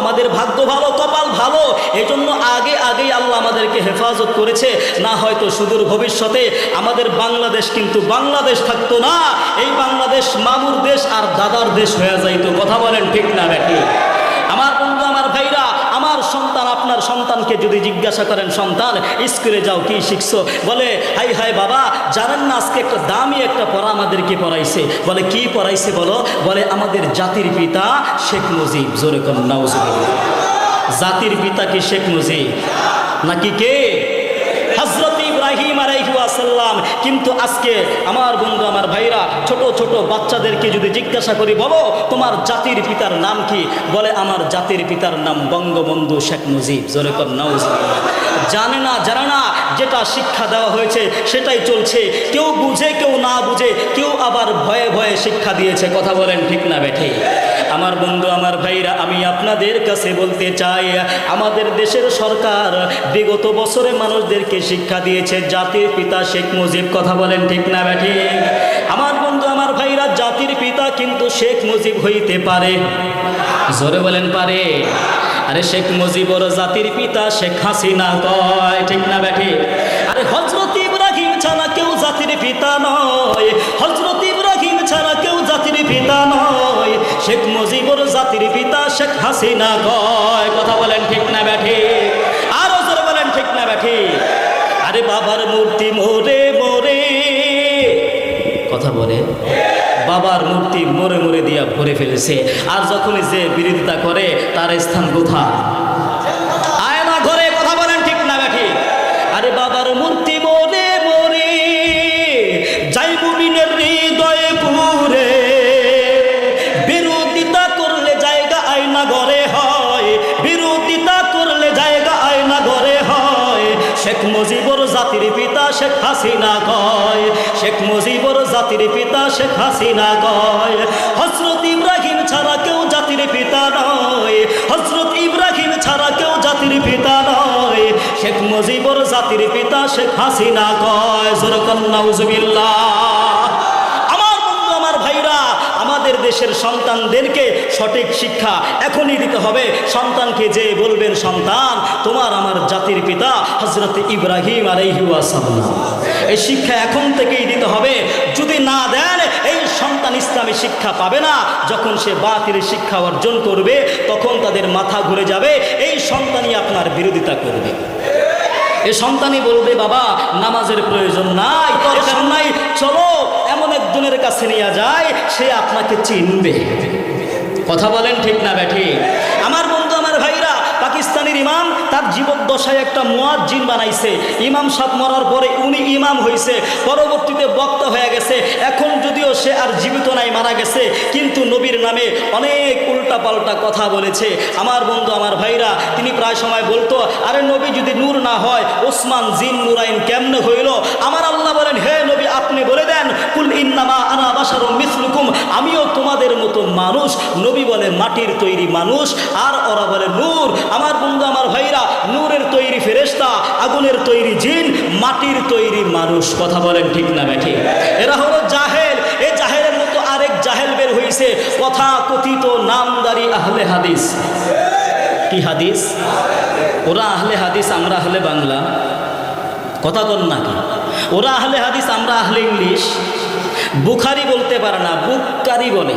A: আমাদের ভাগ্য ভালো, কপাল ভালো, এই জন্য আগেই আল্লাহ আমাদেরকে হেফাজত করেছে। না হয়তো সুদূর ভবিষ্যতে আমাদের বাংলাদেশ কিন্তু বাংলাদেশ থাকতো না, এই বাংলাদেশ মামুর দেশ আর দাদার দেশ হয়ে যাইতো। কথা বলেন ঠিক না বেটি? আমার বন্ধু, আমার ভাইরা, আমার সন্তান, আপনার সন্তানকে যদি জিজ্ঞাসা করেন, সন্তান স্কুলে যাও, কি শিখছো? বলে হাই হাই বাবা, জানেন না আজকে একটা দামি একটা পড়া আমাদেরকে পড়াইছে। বলে কি পড়াইছে বলো? বলে আমাদের জাতির পিতা শেখ মুজিব। জোরে কোন নাউজুবিল্লাহ। জাতির পিতা কি শেখ মুজিব নাকি কে? হযরত ইব্রাহিম আলাইহিস সালাম। কিন্তু আজকে আমার বন্ধু, আমার ভাইরা, ছোট ছোট বাচ্চাদেরকে যদি জিজ্ঞাসা করি, বলো তোমার জাতির পিতার নাম কি? বলে আমার জাতির পিতার নাম বঙ্গবন্ধু শেখ মুজিব। জোরে কর নাউজুবিল্লাহ। জানে না, জানে না, যেটা শিক্ষা দেওয়া হয়েছে সেটাই চলছে। কেউ বুঝে, কেউ না বুঝে, কেউ আবার ভয়ে ভয়ে শিক্ষা দিয়েছে। কথা বলেন ঠিক না বেঠে? আমার বন্ধু, আমার ভাইরা, আমি আপনাদের কাছে বলতে চাই, আমাদের দেশের সরকার বিগত বছরে মানুষদেরকে শিক্ষা দিয়েছে জাতির পিতা শেখ মুজিব। কথা বলেন ঠিক না বেঠে? আমার বন্ধু, আমার ভাইরা, জাতির পিতা কিন্তু শেখ মুজিব হইতে পারে। জোরে বলেন পারে? আরে শেখ মুজিবর জাতির পিতা শেখ হাসিনা কয়, ঠিক না বেঠে? আরে হযরত ইব্রাহিম ছাড়া কেউ জাতির পিতা নয়, হযরত ইব্রাহিম ছাড়া কেউ জাতির পিতা নয়। শেখ মুজিবর জাতির পিতা শেখ হাসিনা কয়। কথা বলেন ঠিক না বেঠে? আরো জোরে বলেন ঠিক না বেঠে? আরে বাবার মূর্তি মোরে মোরে, কথা বলে, বাবার মূর্তি মরে মরে দিয়া ভরে ফেলেছে। আর যখন যে বিরোধিতা করে তার স্থান কোথায়? আয়না ঘরে। কথা বলেন ঠিক না বেঠি? আরে বাবার মূর্তি মরে মরে যাই মুমিনের হৃদয়ে পুরে, বিরোধিতা করলে জায়গা আয়না ঘরে হয়, বিরোধিতা করলে জায়গা আয়না ঘরে হয়। শেখ মুজিবর জাতির পিতা শেখ হাসিনা কয়, শেখ মুজিবর জাতির পিতা শেখ হাসিনা কয়। হযরত ইব্রাহিম ছাড়া কেউ জাতির পিতা নয়, হযরত ইব্রাহিম ছাড়া কেউ জাতির পিতা নয়। শেখ মুজিবর জাতির পিতা শেখ হাসিনা কয়। জোরে কোন নাউজুবিল্লাহ। আমার বন্ধু, আমার ভাইরা, আমাদের দেশের সন্তানদেরকে সঠিক শিক্ষা এখনই দিতে হবে। সন্তানকে যে বলবেন, সন্তান তোমার আমার জাতির পিতা হযরত ইব্রাহিম আলাইহিস সালাম, এই শিক্ষা এখন থেকেই দিতে হবে। যদি না দেন, এই সন্তান ইসলামী শিক্ষা পাবে না। যখন সে বাতিল শিক্ষা অর্জন করবে, তখন তাদের মাথা ঘুরে যাবে, এই সন্তানই আপনার বিরোধিতা করবে। এই সন্তানই বলবে বাবা নামাজের প্রয়োজন নাই, দরকার নাই, চলো এমন একজনের কাছে নিয়ে যায়, সে আপনাকে চিনবে। কথা বলেন ঠিক না বেঠি? আমার বন্ধু, আমার ভাইরা, পাকিস্তানের ইমাম তার জীবদ্দশায় একটা মুয়াজ্জিন বানাইছে। ইমাম সাহেব মরার পরে উনি ইমাম হয়েছে, পরবর্তীতে বক্তা হয়ে গেছে। এখন যদিও সে আর জীবিত নাই, মারা গেছে, কিন্তু নবীর নামে অনেক উল্টাপাল্টা কথা বলেছে। আমার বন্ধু, আমার ভাইরা, তিনি প্রায় সময় বলতো, আরে নবী যদি নূর না হয়, ওসমান জিন নুরাইন কেমনে হইল? আমার আল্লাহ বলেন, হে নবী আপনি বলে দেন, কুল ইন্নামা আনা বাশারুম মিসলুকুম, আমিও তোমাদের মতো মানুষ। নবী বলে মাটির তৈরি মানুষ, আর ওরা বলে নূর। আমার বন্ধু, আমার ভাইরা, নূরের তৈরি ফেরেশতা, আগুনের তৈরি জিন, মাটির তৈরি মানুষ। কথা বলেন ঠিক না বেঠি? এরা হলো জাহেল। এই জাহেলের মতো আরেক জাহেল বের হয়েছে, কথা কথিত নামদারি আহলে হাদিস। কি হাদিস? ওরা আহলে হাদিস, আমরা আহলে বাংলা। কথা বল নাকি? ওরা আহলে হাদিস, আমরা আহলে ইংলিশ। বুখারি বলতে পারে না, বুকারি বলে।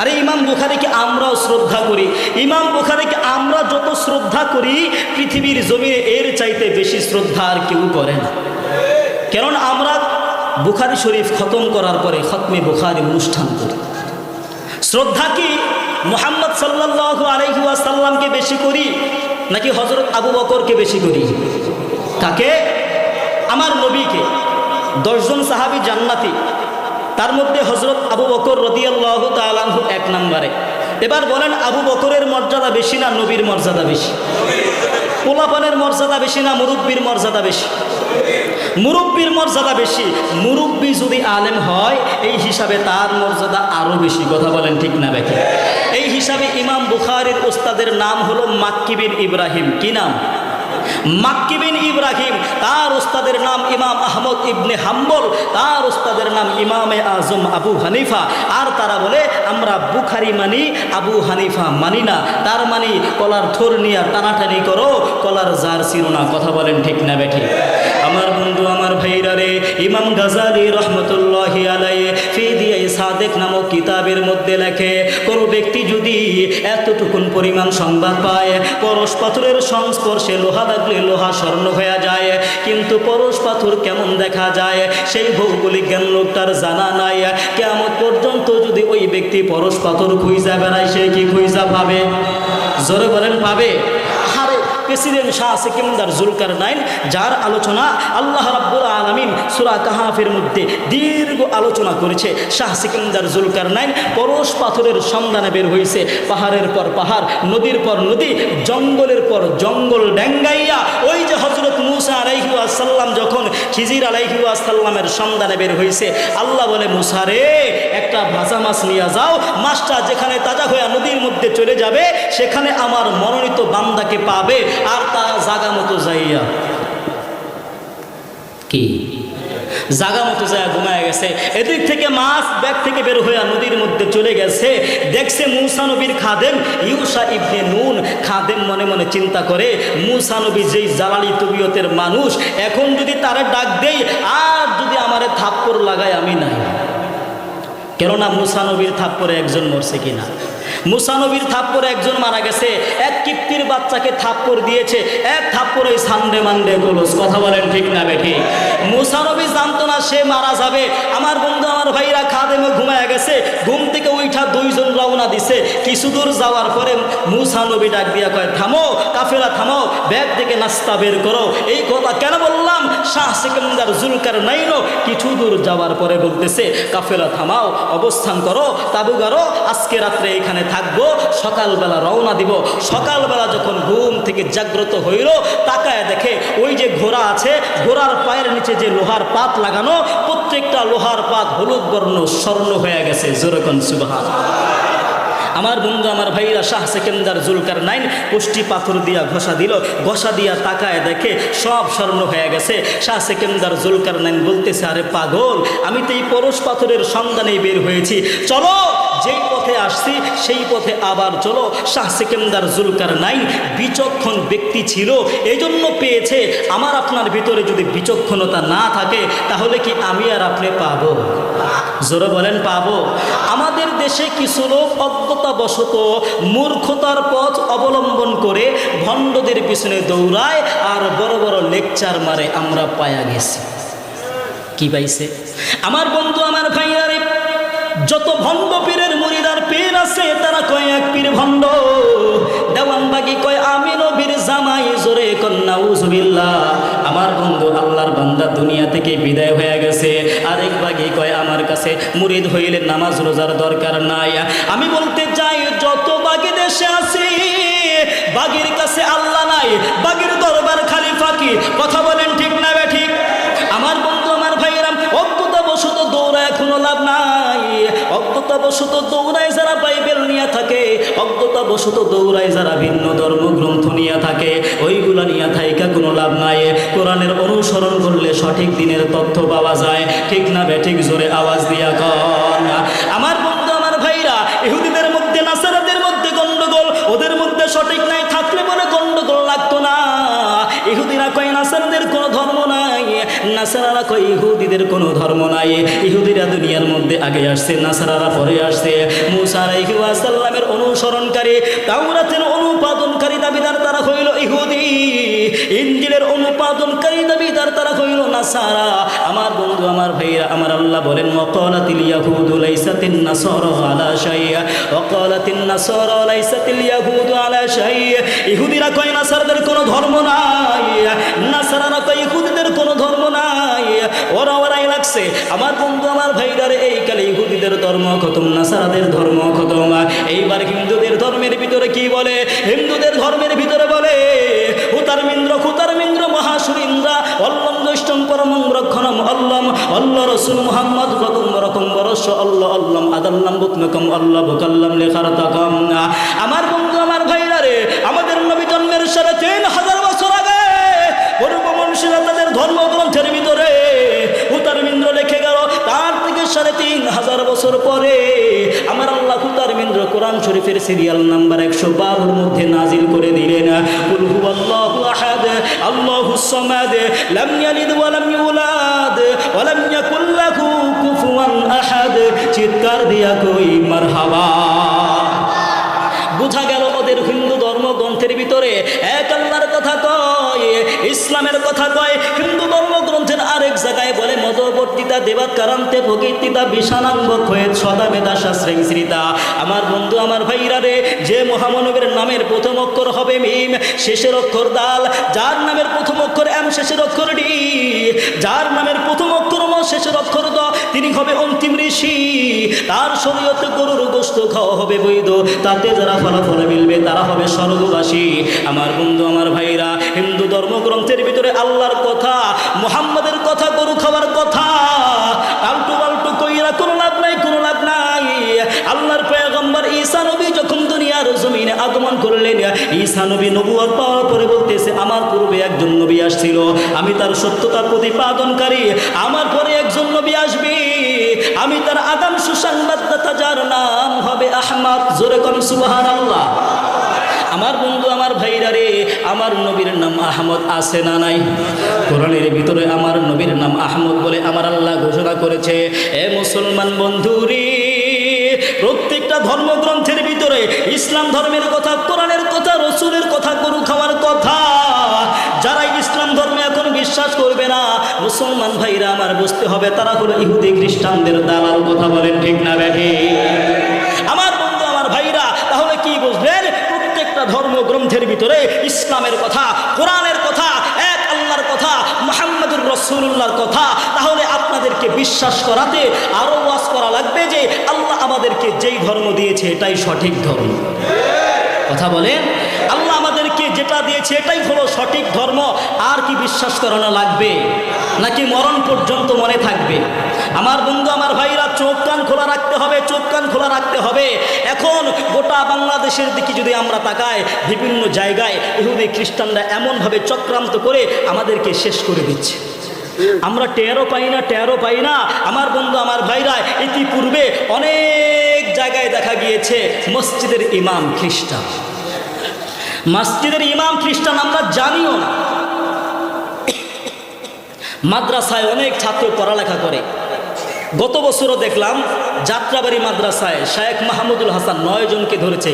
A: আরে ইমাম বুখারীকে আমরাও শ্রদ্ধা করি। ইমাম বুখারীকে আমরা যত শ্রদ্ধা করি, পৃথিবীর জমিনে এর চাইতে বেশি শ্রদ্ধা আর কেউ করে না। কারণ আমরা বুখারী শরীফ খতম করার পরে খতমে বুখারী অনুষ্ঠান করি। শ্রদ্ধা কি মুহাম্মদ সাল্লাল্লাহু আলাইহি ওয়াসাল্লামকে বেশি করি নাকি হযরত আবু বকরকে বেশি করি? কাকে? আমার নবীকে। 10 জন সাহাবী জান্নাতি, তার মধ্যে হযরত আবু বকর রাদিয়াল্লাহু তাআলা আনহু 1 নম্বরে। এবার বলেন, আবু বকরের মর্যাদা বেশি না নবীর মর্যাদা বেশি? পোলাপানের মর্যাদা বেশি না মুরব্বীর মর্যাদা বেশি? মুরব্বীর মর্যাদা বেশি। মুরব্বী যদি আলেম হয়, এই হিসাবে তার মর্যাদা আরো বেশি। কথা বলেন ঠিক না বেঠি? এই হিসাবে ইমাম বুখারীর উস্তাদের নাম হলো মাক্কি বিন ইব্রাহিম। কি নাম? মাক্কি বিন ইব্রাহিম, তার উস্তাদের নাম ইমাম আহমদ ইবনে হাম্বল, তার উস্তাদের নাম ইমামে আজম আবু হানিফা। আর তারা বলে আমরা বুখারি মানি, আবু হানিফা মানি না। তার মানে কলার থর নিয়ে টানাটানি করো, কলার জার ছিল না। কথা বলেন ঠিক না বেঠিক? আমার বন্ধু, আমার ভাইরা রে, ইমাম গাজালি রহমতুল্লাহি আলাইহি ফিদিয়ে সাদেক নামক কিতাবের মধ্যে লেখে, কোন ব্যক্তি যদি এতটুকুন পরিমাণ সংবাদ পায় পরশ পাথরের সংস্পর্শে লোহা লাগলে লোহা স্বর্ণ হয়ে যায়, কিন্তু পরশ পাথর কেমন দেখা যায় সেই ভৌগোলিক জ্ঞান লোকটার জানা নাই। কিয়ামত পর্যন্ত যদি ওই ব্যক্তি পরশ পাথর খুঁজা বেড়ায়, সে কি খুঁজা পাবে? জোরে বলেন পাবে? প্রেসিডেন্ট শাহ সিকান্দার জুলকারনাইন, যার আলোচনা আল্লাহ রাব্বুল আলামিন সূরা কাহাফের মধ্যে দীর্ঘ আলোচনা করেছে। শাহ সিকান্দার জুলকারনাইন পরশ পাথরের সন্ধানে বের হয়েছে, পাহাড়ের পর পাহাড়, নদীর পর নদী, জঙ্গলের পর জঙ্গল ডেঙ্গাইয়া ওই যে হযরত মূসা আলাইহিস সালাম যখন খিজির আলাইহিস সালামের সন্ধানে বের হয়েছে, আল্লাহ বলে মূসা রে, একটা ভাজা মাছ নিয়ে যাও, মাছটা যেখানে তাজা হয়ে নদীর মধ্যে চলে যাবে সেখানে আমার মনোনীত বান্দাকে পাবে। আর তারা জাগা মতো যাইয়া কি জাগা মতো যায় ঘুমায় গেছে। এদিক থেকে মাছ ব্যাগ থেকে বের হয়ে নদীর মধ্যে চলে গেছে। দেখছে মূসা নবীর খাদেম ইউসা ইবনে নুন। খাদেম মনে মনে চিন্তা করে, মূসা নবী যেই জালালি তবিয়তের মানুষ, এখন যদি তারে ডাক দেই আর যদি আমারে থাপ্পড় লাগায় আমি নাই। কেননা মূসা নবীর থাপ্পড়ে একজন মরছে কিনা, মূসা নবীর থাপ্পড়ে একজন মারা গেছে। এক কিপ্তির বাচ্চাকে থাপ্পড় দিয়েছে, এক থাপ্পড়ে সান্ডে মান্ডে গোলস। কথা বলেন ঠিক না বেঠিক? মূসা নবী জানতো না সে মারা যাবে। আমার বন্ধু, আমার ভাইরা, খাদেমে ঘুমায় গেছে। ঘুম থেকে উঠা দুইজন রওনা দিছে। কিছু দূর যাওয়ার পরে মূসা নবী ডাক দিয়া কয়, থামো কাফেলা থামো, ব্যাগ থেকে নাস্তা বের করো। এই কথা কেন বললাম? শাহ সিকান্দার জুলকারনাইনও কিছু দূর যাওয়ার পরে বলতেছে, কাফেলা থামাও, অবস্থান করো, তাবু গাড়ো, আজকে রাত্রে এখানে থাকবো, সকালবেলা রওনা দিব। সকালবেলা যখন ঘুম থেকে জাগ্রত হইল, তাকায় দেখে ওই যে ঘোড়া আছে, ঘোড়ার পায়ের নিচে যে লোহার পাত লাগানো, প্রত্যেকটা লোহার পাত হলুদ বর্ণ স্বর্ণ হয়ে গেছে। জোরকন সুবহানাল্লাহ। আমার বন্ধু, আমার ভাইরা, শাহ সিকান্দার জুলকারনাইন কষ্টি পাথর দিয়া ঘষা দিল, ঘষা দিয়া তাকায় দেখে সব স্বর্ণ হয়ে গেছে। শাহ সিকান্দার জুলকারনাইন বলতেছে, আরে পাগল, আমি তো এই পরশ পাথরের সন্ধানে বের হয়েছি, চলো যেই পথে আসছি সেই পথে আবার চলো। শাহ সিকান্দার জুলকারনাইন বিচক্ষণ ব্যক্তি ছিল, এই জন্য পেয়েছে। আমার আপনার ভিতরে যদি বিচক্ষণতা না থাকে তাহলে কি আমি আর আপনি পাবো? জোরে বলেন পাবো? আমাদের দেশে কিছু লোক অজ্ঞতাবশত মূর্খতার পথ অবলম্বন করে ভণ্ডদের পিছনে দৌড়ায় আর বড় বড় লেকচার মারে। আমরা পায়া গেছি। কি পাইছে? আমার বন্ধু, আমার ভাইরা রে, যত ভণ্ড পীরের মুরিদার পীর আছে তারা কয় এক পীর ভণ্ড। দেওয়ানবাগি কয় আমি নবীর জামাই, জোরে কন্যা উজুবিল্লাহ। আমার বন্ধু, আল্লাহর বান্দা দুনিয়া থেকে বিদায় হয়ে গেছে। আরেক বাগি কয় আমার কাছে মুরিদ হইলে নামাজ রোজার দরকার নাই। আমি বলতে চাই, যত বাগি দেশে আছে বাগির কাছে আল্লাহ নাই, বাগির দরবার খালি ফাঁকি। কথা বলেন ঠিক না বেঠিক? আমার বন্ধু, আমার ভাইরা, অজ্ঞতাবশত দৌড়ায় কোনো লাভ নাই। অজ্ঞতাবশত দৌড়ায় যারা বাইবেল নিয়ে থাকে, অজ্ঞতাবশত দৌড়ায় যারা ভিন্ন ধর্মগ্রন্থ নিয়ে থাকে, ওইগুলা নিয়ে থাইকা কোনো লাভ নাই। কোরআনের অনুসরণ করলে সঠিক দিনের তথ্য পাওয়া যায়। ঠিক না বেঠিক? জোরে আওয়াজ দিয়া কন। আমার বন্ধু, আমার ভাইরা, ইহুদিদের মধ্যে নাসারাদের মধ্যে গন্ডগোল, ওদের মধ্যে সঠিক নাই থাকলে বলে গন্ডগোল লাগতো না। ইহুদিরা কয় নাসারাদের কোনো ধর্ম নাই, নাসারারা কয় ইহুদিদের কোনো ধর্ম নাই। ইহুদিরা দুনিয়ার মধ্যে আগে আসছে, নাসারারা পরে আসছে। মূসা আলাইহিস সালামের অনুসরণকারী, তাওরাতের অনুপাদনকারী দাবিদার তারা হইল ইহুদি, ইনজিলের অনুপাদনকারী দাবিদার তারা হইল নাসারা। আমার বন্ধু, আমার ভাইরা, আমার আল্লাহ বলেন, ওয়াকালাতিল ইয়াহুদু লাইসাতিন নাসারা আলা শাইআ, ওয়াকালাতিন নাসারা লাইসাতিল ইয়াহুদু আলা শাইআ। ইহুদিরা কয় নাসারাদের কোনো ধর্ম নাই, নাসারারা কয় ইহুদিদের কোনো ধর্ম নাই। ওরাই লাগছে। আমার বন্ধু, আমার ভাইরারে, এই কালে ইহুদিদের ধর্ম খতম, নাসারাদের ধর্ম খতম। এইবার হিন্দুদের ধর্মের ভিতরে কি বলে? হিন্দুদের ধর্মের ভিতরে বলে, হুতারমিন্দ্র মহাসুরিন্দ্রা অল্লম জ্যৈষ্ঠম পরমং রক্ষণম অল্লম অল্ল রসুল মুহাম্মদ রকম রকম বরস অল্ল অল্লম আদাল্লাম বুকনকম অল্ল বুকাল্লাম লেখার তাকম। আমার বন্ধু, আমার ভাইরা রে, আমাদের নবী জন্মের ৩,৫০০ বছর আগে মনীষীরা তাদের ধর্মগ্রন্থের ভিতরে হুতারমিন্দ্র লিখে গেল। তার থেকে ৩,৫০০ বছর পরে আমার আল্লাহ হুতারমিন্দ্র কোরআন শরীফের সিরিয়াল নাম্বার ১১২ মধ্যে নাজিল করে দিলেন, কুল হুয়াল্লাহু আহাদ আল্লাহুস সামাদ লাম ইয়ালিদ ওয়া লাম ইউলাদ ওয়া লাম ইয়াকুল লাহু কুফুয়ান আহাদ। চিৎকার দিয়া কই মারহাবা। বোঝা গেল ওদের হিন্দু ধর্মগ্রন্থের ভিতরে এক আল্লাহর কথা কয়, ইসলামের কথা কয়। হিন্দু ধর্মগ্রন্থের আরেক জায়গায় বলে মদবর্তিতা দেবাকারান্তে প্রকৃতিতা বিশানাঙ্গ হয়ে সদা মেধা শাস্ত্রেংশ্রিতা। আমার বন্ধু আমার ভাইরা রে, যে মহামানবের নামের প্রথম অক্ষর হবে মিম, শেষের অক্ষর দাল, যার নামের প্রথম অক্ষর এম, শেষের অক্ষর ডি, যার নামের প্রথম অক্ষর ম, শেষের অক্ষর দ, তিনি হবে অন্তিম ঋষি। তার শরীয়তে গরুর গোশত খাওয়া হবে বৈধ, তাতে যারা ফলাফল মিলবে তারা হবে স্বর্গবাসী। আমার বন্ধু আমার ভাইরা, হিন্দু ধর্মগ্রন্থের ভিতরে আল্লাহর কথা, মুহাম্মাদের কথা, গরু খাওয়ার কথা আলটু পাল্টু কইরা কোনো লাভ নাই, কোনো লাভ নাই। আল্লাহর পয়গম্বর ঈসা নবী যখন দুনিয়ার জমিনে আগমন করলেন, ঈসা নবী নবুয়ত পাওয়ার পরে বলতেছে, আমার পূর্বে একজন নবী আসছিল, আমি তার সত্যতা প্রতিপাদনকারী, আমার পরে একজন নবী আসবে, আমি তার আগাম সুসংবাদদাতা, যার নাম হবে আহমদ। জোরে কোন সুবহানাল্লাহ। আমার বন্ধু আমার ভাইরা রে, আমার নবীর নাম আহমদ আছে না নাই? কোরআনের ভিতরে আমার নবীর নাম আহমদ বলে আমার আল্লাহ ঘোষণা করেছে। এ মুসলমান বন্ধু রে, প্রত্যেকটা ধর্মগ্রন্থের ভিতরে ইসলাম ধর্মের কথা, কোরআনের কথা, রসুলের কথা, গরু খাওয়ার কথা, যারা ইসলাম ধর্মে এখন বিশ্বাস করবে না মুসলমান ভাইরা আমার বুঝতে হবে তারা হলো ইহুদি খ্রিস্টানদের দালাল। কথা বলেন ঠিক না বেঠি? আমার বন্ধু আমার ভাইরা, তাহলে কি বুঝলেন? প্রত্যেকটা ধর্মগ্রন্থের ভিতরে ইসলামের কথা, কোরআনের কথা, এক আল্লাহর কথা, মুহাম্মদুর রাসূলুল্লাহর কথা। তাহলে আপনাদেরকে বিশ্বাস করাতে আরো ওয়াজ করা লাগবে যে আল্লাহ আমাদেরকে যেই ধর্ম দিয়েছে এটাই সঠিক ধর্ম। কথা বলেন, আল্লাহ আমাদেরকে যেটা দিয়েছে এটাই হলো সঠিক ধর্ম। আর কি বিশ্বাস করানো লাগবে? নাকি মরণ পর্যন্ত মনে থাকবে? আমার বন্ধু আমার ভাইরা, চোখ কান খোলা রাখতে হবে, চোখ কান খোলা রাখতে হবে। এখন গোটা বাংলাদেশের দিকে যদি আমরা তাকাই, বিভিন্ন জায়গায় ইহুদি খ্রিস্টানরা এমনভাবে চক্রান্ত করে আমাদেরকে শেষ করে দিচ্ছে, আমরা টেরও পাই না। আমার বন্ধু আমার ভাইরা, ইতিপূর্বে অনেক জায়গায় দেখা গিয়েছে মসজিদের ইমাম খ্রিস্টান, মসজিদের ইমাম খ্রিস্টান আমরা জানিও না। মাদ্রাসায় অনেক ছাত্র পড়ালেখা করে। গত বছরও দেখলাম যাত্রাবাড়ি মাদ্রাসায় শেখ মাহমুদুল হাসান 9 জনকে ধরেছে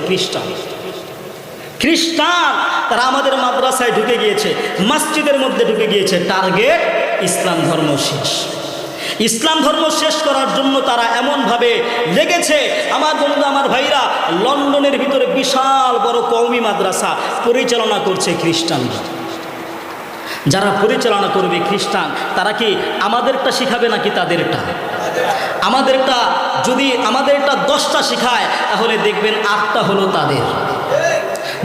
A: খ্রিস্টান। তারা আমাদের মাদ্রাসায় ঢুকে গিয়েছে, মসজিদের মধ্যে ঢুকে গিয়েছে। টার্গেট ইসলাম ধর্ম শেষ। ইসলাম ধর্ম শেষ করার জন্য তারা এমনভাবে লেগেছে। আমার বন্ধু আমার ভাইরা, লন্ডনের ভিতরে বিশাল বড় কওমি মাদ্রাসা পরিচালনা করছে খ্রিস্টানরা। যারা পরিচালনা করবে খ্রিস্টান, তারা কি আমাদেরটা শিখাবে নাকি তাদেরটা? আমাদেরটা যদি আমাদেরটা 10টা শিখায়, তাহলে দেখবেন 8টা হলো তাদের,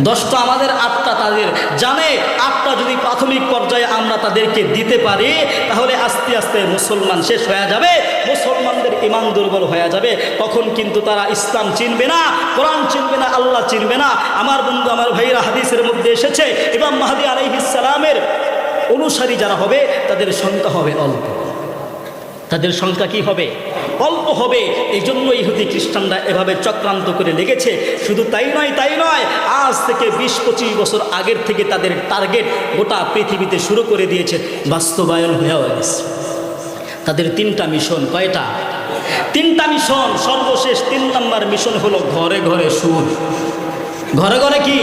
A: 10টা আমাদের, 8টা তাদের। জানে 8টা যদি প্রাথমিক পর্যায়ে আমরা তাদেরকে দিতে পারি, তাহলে আস্তে আস্তে মুসলমান শেষ হয়ে যাবে, মুসলমানদের ঈমান দুর্বল হয়ে যাবে। তখন কিন্তু তারা ইসলাম চিনবে না, কোরআন চিনবে না, আল্লাহ চিনবে না। আমার বন্ধু আমার ভাইরা, হাদিসের মধ্যে এসেছে ইমাম মাহদী আলাইহিস সালামের অনুসারী যারা হবে তাদের সংখ্যা হবে অল্প। তাদের সংখ্যা কি হবে? অল্প হবে। এই জন্য ইহুদি খ্রিস্টানরা এভাবে চক্রান্ত করে লেগেছে। শুধু তাই নয়, আজ থেকে 20-25 বছর আগের থেকে তাদের টার্গেট গোটা পৃথিবীতে শুরু করে দিয়েছে, বাস্তবায়ন হয়ে গেছে। তাদের 3টা মিশন। কয়টা? 3টা মিশন। সর্বশেষ 3 নম্বর মিশন হলো ঘরে ঘরে সুদ। ঘরে ঘরে কি?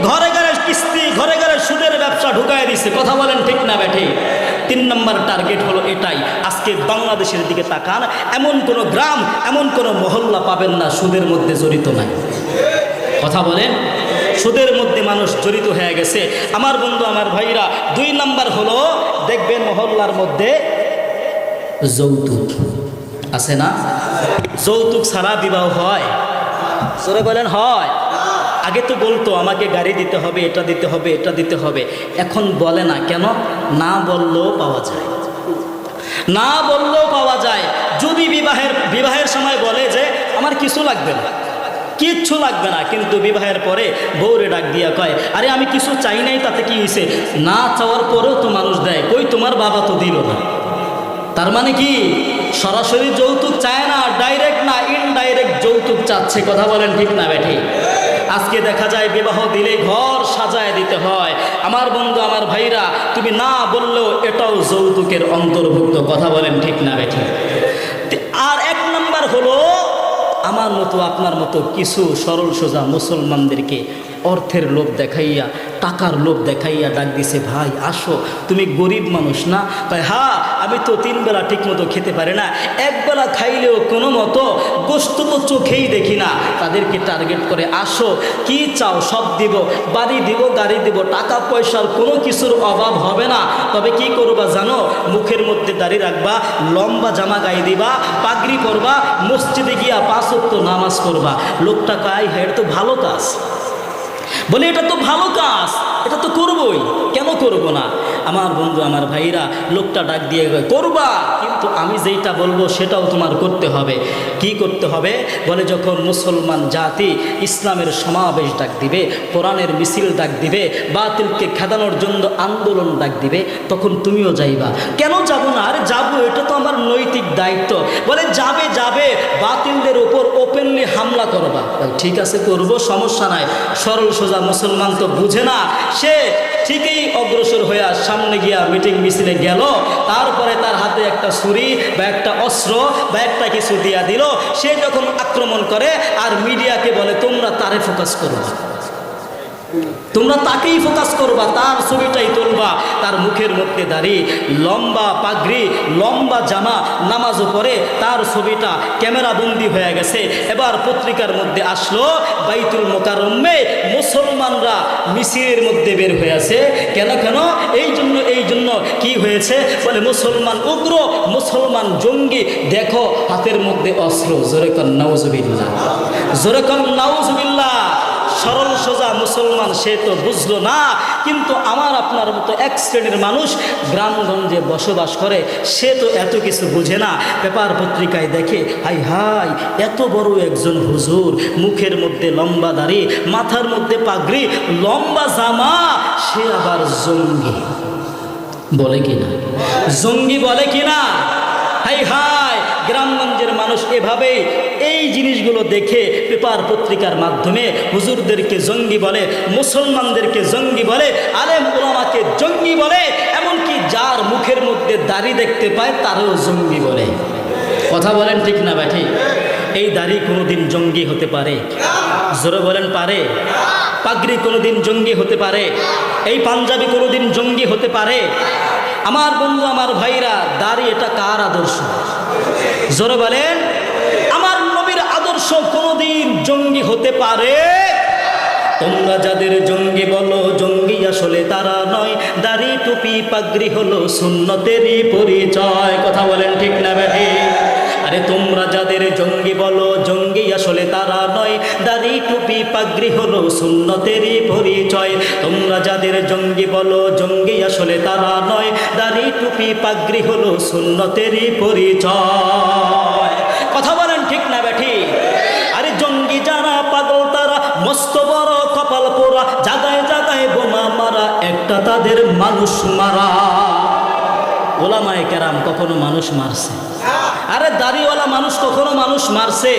A: ঘরে ঘরে কিস্তি, ঘরে ঘরে সুদের ব্যবসা ঢুকায় দিছে। কথা বলেন ঠিক না বেঠি? 3 নম্বর টার্গেট হলো এটাই। আজকে বাংলাদেশের দিকে তাকান, এমন কোনো গ্রাম, এমন কোনো মহল্লা পাবেন না সুদের মধ্যে জড়িত নাই। কথা বলেন, সুদের মধ্যে মানুষ জড়িত হয়ে গেছে। আমার বন্ধু আমার ভাইরা, 2 নম্বর হলো দেখবেন মহল্লার মধ্যে যৌতুক আছে না? যৌতুক ছাড়া বিবাহ হয়? সরে বলেন হয়? আগে তো বলতো আমাকে গাড়ি দিতে হবে, এটা দিতে হবে, এটা দিতে হবে। এখন বলে না কেন? না বললেও পাওয়া যায়, না বললেও পাওয়া যায়। যদি বিবাহের সময় বলে যে আমার কিছু লাগবে না, কিচ্ছু লাগবে না। কিন্তু বিবাহের পরে বউরে ডাক দিয়া কয়, আরে আমি কিছু চাই নাই, তাতে কি হয়েছে? না চাওয়ার পরেও তো মানুষ দেয়, কই তোমার বাবা তো দিল না। তার মানে কি সরাসরি যৌতুক চায় না, ডাইরেক্ট না ইনডাইরেক্ট যৌতুক চাচ্ছে। কথা বলেন ঠিক না বেঠি? আজকে দেখা যায় বিবাহ দিলে ঘর সাজায় দিতে হয়। আমার বন্ধু আমার ভাইরা, তুমি না বললেও এটাও যৌতুকের অন্তর্ভুক্ত। কথা বলেন ঠিক না বেঠি? আর এক নাম্বার হলো, আমার মতো আপনার মতো কিছু সরল সোজা মুসলমানদেরকে অর্থের লোভ দেখাইয়া, টাকার লোভ দেখাইয়া ডাক দিছে, ভাই আসো, তুমি গরিব মানুষ না? তাই হ্যাঁ, আমি তো 3 বেলা ঠিক মতো খেতে পারি না, 1 বেলা খাইলেও কোনো মতো গোস্ত তো চোখেই দেখি না। তাদেরকে টার্গেট করে, আসো, কি চাও সব দিব, বাড়ি দিব, গাড়ি দিব, টাকা পয়সার কোনো কিছুর অভাব হবে না। তবে কি করবা জানো? মুখের মধ্যে দাড়ি রাখবা, লম্বা জামা গায়ে দিবা, পাগড়ি পরবা, মসজিদে গিয়া 5 ওয়াক্ত নামাজ পড়বা। লোকটা কয়, হ্যাঁ এটা তো ভালো কাজ। বলে এটা তো ভালো কাজ, এটা তো করবই, কেন করব না? আমার বন্ধু আমার ভাইরা, লোকটা ডাক দিয়ে করবা, কিন্তু আমি যেইটা বলবো সেটাও তোমার করতে হবে। কি করতে হবে? বলে যখন মুসলমান জাতি ইসলামের সমাবেশ ডাক দিবে, কোরআনের মিছিল ডাক দিবে, বাতিলকে খেদানোর জন্য আন্দোলন ডাক দিবে, তখন তুমিও যাইবা। কেন যাব না? আরে যাবো, এটা তো আমার নৈতিক দায়িত্ব। বলে যাবে যাবে, বাতিলদের উপর ওপেনলি হামলা করবা। ঠিক আছে, করব, সমস্যা নাই। সরল সোজা মুসলমান তো বুঝে না, সে ঠিকই অগ্রসর হয়ে সামনে গিয়া মিটিং মিছিলে গেল, তারপরে তার হাতে একটা ছুরি বা একটা অস্ত্র বা একটা কিছু দিয়া দিল। সে যখন আক্রমণ করে আর মিডিয়াকে বলে, তোমরা তারে ফোকাস করো, তোমরা তাকেই ফোকাস করবা, তার ছবিটাই তুলবা। তার মুখের মধ্যে দাড়ি, লম্বা পাগড়ি, লম্বা জামা, নামাজও পড়ে, তার ছবিটা ক্যামেরা বন্দি হয়ে গেছে। এবার পত্রিকার মধ্যে আসলো, বাইতুল মোকাররমে মুসলমানরা মিছিলের মধ্যে বের হয়েছে। কেন কেন? এই জন্য কি হয়েছে? বলে মুসলমান উগ্র, মুসলমান জঙ্গি, দেখো হাতের মধ্যে অস্ত্র। জোরে কর নাউজুবিল্লাহ, জোরে কর নাউজুবিল্লাহ। সরল সোজা মুসলমান সে তো বুঝলো না, কিন্তু আমার আপনার মতো এক শ্রেণীর মানুষ গ্রামগঞ্জে বসবাস করে, সে তো এত কিছু বুঝে না। পেপার পত্রিকায় দেখে, হাই হাই, এত বড় একজন হুজুর, মুখের মধ্যে লম্বা দাড়ি, মাথার মধ্যে পাগড়ি, লম্বা জামা, সে আবার জঙ্গি বলে কিনা? জঙ্গি বলে কিনা? হাই হাই, গ্রামগঞ্জের মানুষ এভাবেই এই জিনিসগুলো দেখে পেপার পত্রিকার মাধ্যমে হুজুরদেরকে জঙ্গি বলে, মুসলমানদেরকে জঙ্গি বলে, আলেম ওলামাকে জঙ্গি বলে, এমনকি যার মুখের মধ্যে দাড়ি দেখতে পায় তারও জঙ্গি বলে। কথা বলেন ঠিক না ব্যাঠি? এই দাড়ি কোনোদিন জঙ্গি হতে পারে? জোরে বলেন পারে? পাগড়ি কোনোদিন জঙ্গি হতে পারে? এই পাঞ্জাবি কোনোদিন জঙ্গি হতে পারে? আমার বন্ধু আমার ভাইরা, দাড়ি এটা কার আদর্শ? জোরে বলেন। আমার নবীর আদর্শ কোনোদিন জঙ্গি হতে পারে? তোমরা যাদের জঙ্গি বলো, জঙ্গি আসলে তারা নয়, দাড়ি টুপি পাগড়ি হলো সুন্নতেরই পরিচয়। কথা বলেন ঠিক না বেঠি? আরে তোমরা যাদের জঙ্গি বলো, জঙ্গি আসলে তারা নয়, দাড়ি টুপি পাগড়ি হলো সুন্নতেরই পরিচয়। তোমরা যাদের জঙ্গি বলো, জঙ্গি আসলে তারা নয়, দাড়ি টুপি পাগড়ি হলো সুন্নতেরই পরিচয়। কথা বলেন ঠিক না বেঠি? আরে জঙ্গি যারা, পাগল তারা, মস্ত বড় কপাল পোড়া, জাগায় জাগায় বোমা মারা, একটা তাদের মানুষ মারা। ওলামায়ে কেরাম কখনো মানুষ মারছে? আরে দাড়িওয়ালা মানুষ কখনো মানুষ মারছে?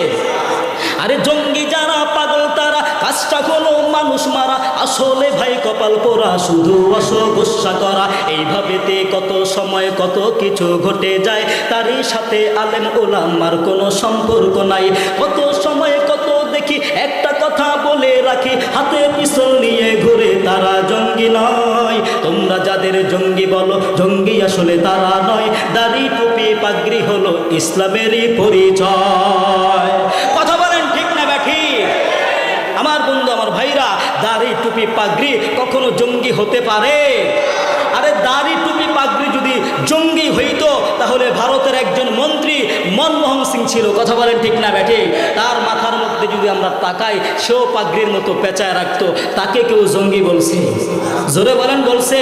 A: আরে জঙ্গি যারা, পাগল তারা, কাজটা কোনো মানুষ মারা, আসলে ভাই কপাল পোড়া, শুধু অসগোস্বা করা। এইভাবেতে কত সময় কত কিছু ঘটে যায়, তারই সাথে আলেম ওলামার কোনো সম্পর্ক নাই। কত সময় কত দেখি, একটা কথা বলে রাখি, হাতে পিস্তল নিয়ে ঘুরে, তারা জঙ্গি নয়। তোমরা যাদের জঙ্গি বলো, জঙ্গি আসলে তারা নয়, দাড়ি টুপি পাগড়ি হলো ইসলামেরই পরিচয়। কথা বলেন ঠিক না ব্যাঠি? আমার বন্ধু আমার ভাইরা, দাড়ি টুপি পাগড়ি কখনো জঙ্গি হতে পারে? আরে দাড়ি টুপি পাগড়ি যদি জঙ্গি হইতো, তাহলে ভারতের একজন মন্ত্রী মনমোহন সিং ছিল। কথা বলেন ঠিক না ব্যাঠি? তার মাথার মধ্যে যদি আমরা তাকাই, সেও পাগড়ির মতো পেঁচায় রাখতো, তাকে কেউ জঙ্গি বলছে? জোরে বলেন বলছে?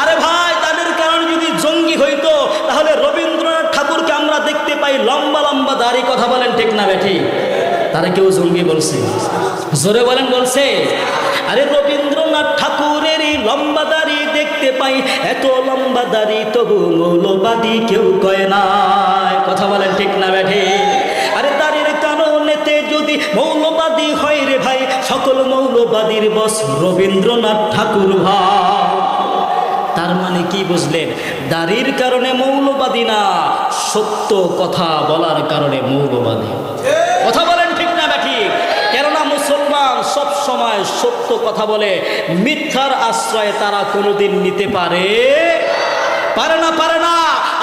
A: আরে ভাই, তাদের কারণে যদি জঙ্গি হইতো, তাহলে রবীন্দ্রনাথ ঠাকুরকে আমরা দেখতে পাই লম্বা লম্বা দাড়ি। কথা বলেন ঠিক না ব্যাঠি?
B: তারা কেউ জঙ্গি বলছে? জোরে বলেন বলছে? আরে রবীন্দ্রনাথ ঠাকুরেরই লম্বা দাড়ি দেখতে পাই, এত লম্বা দাড়ি তবু মৌলবাদী কেউ কয় না। কথা বলেন ঠিক না ব্যাঠে? আরে দাড়ির কারণেতে যদি মৌলবাদী হয় রে ভাই, সকল মৌলবাদীর বস রবীন্দ্রনাথ ঠাকুর ভাই। তার মানে কি বুঝলেন? দাড়ির কারণে মৌলবাদী না, সত্য কথা বলার কারণে মৌলবাদী। কথা বলেন ঠিক না ব্যাঠি? কেননা মুসলমান সব সময় সত্য কথা বলে, মিথ্যার আশ্রয় তারা কোনোদিন নিতে পারে না, পারে না।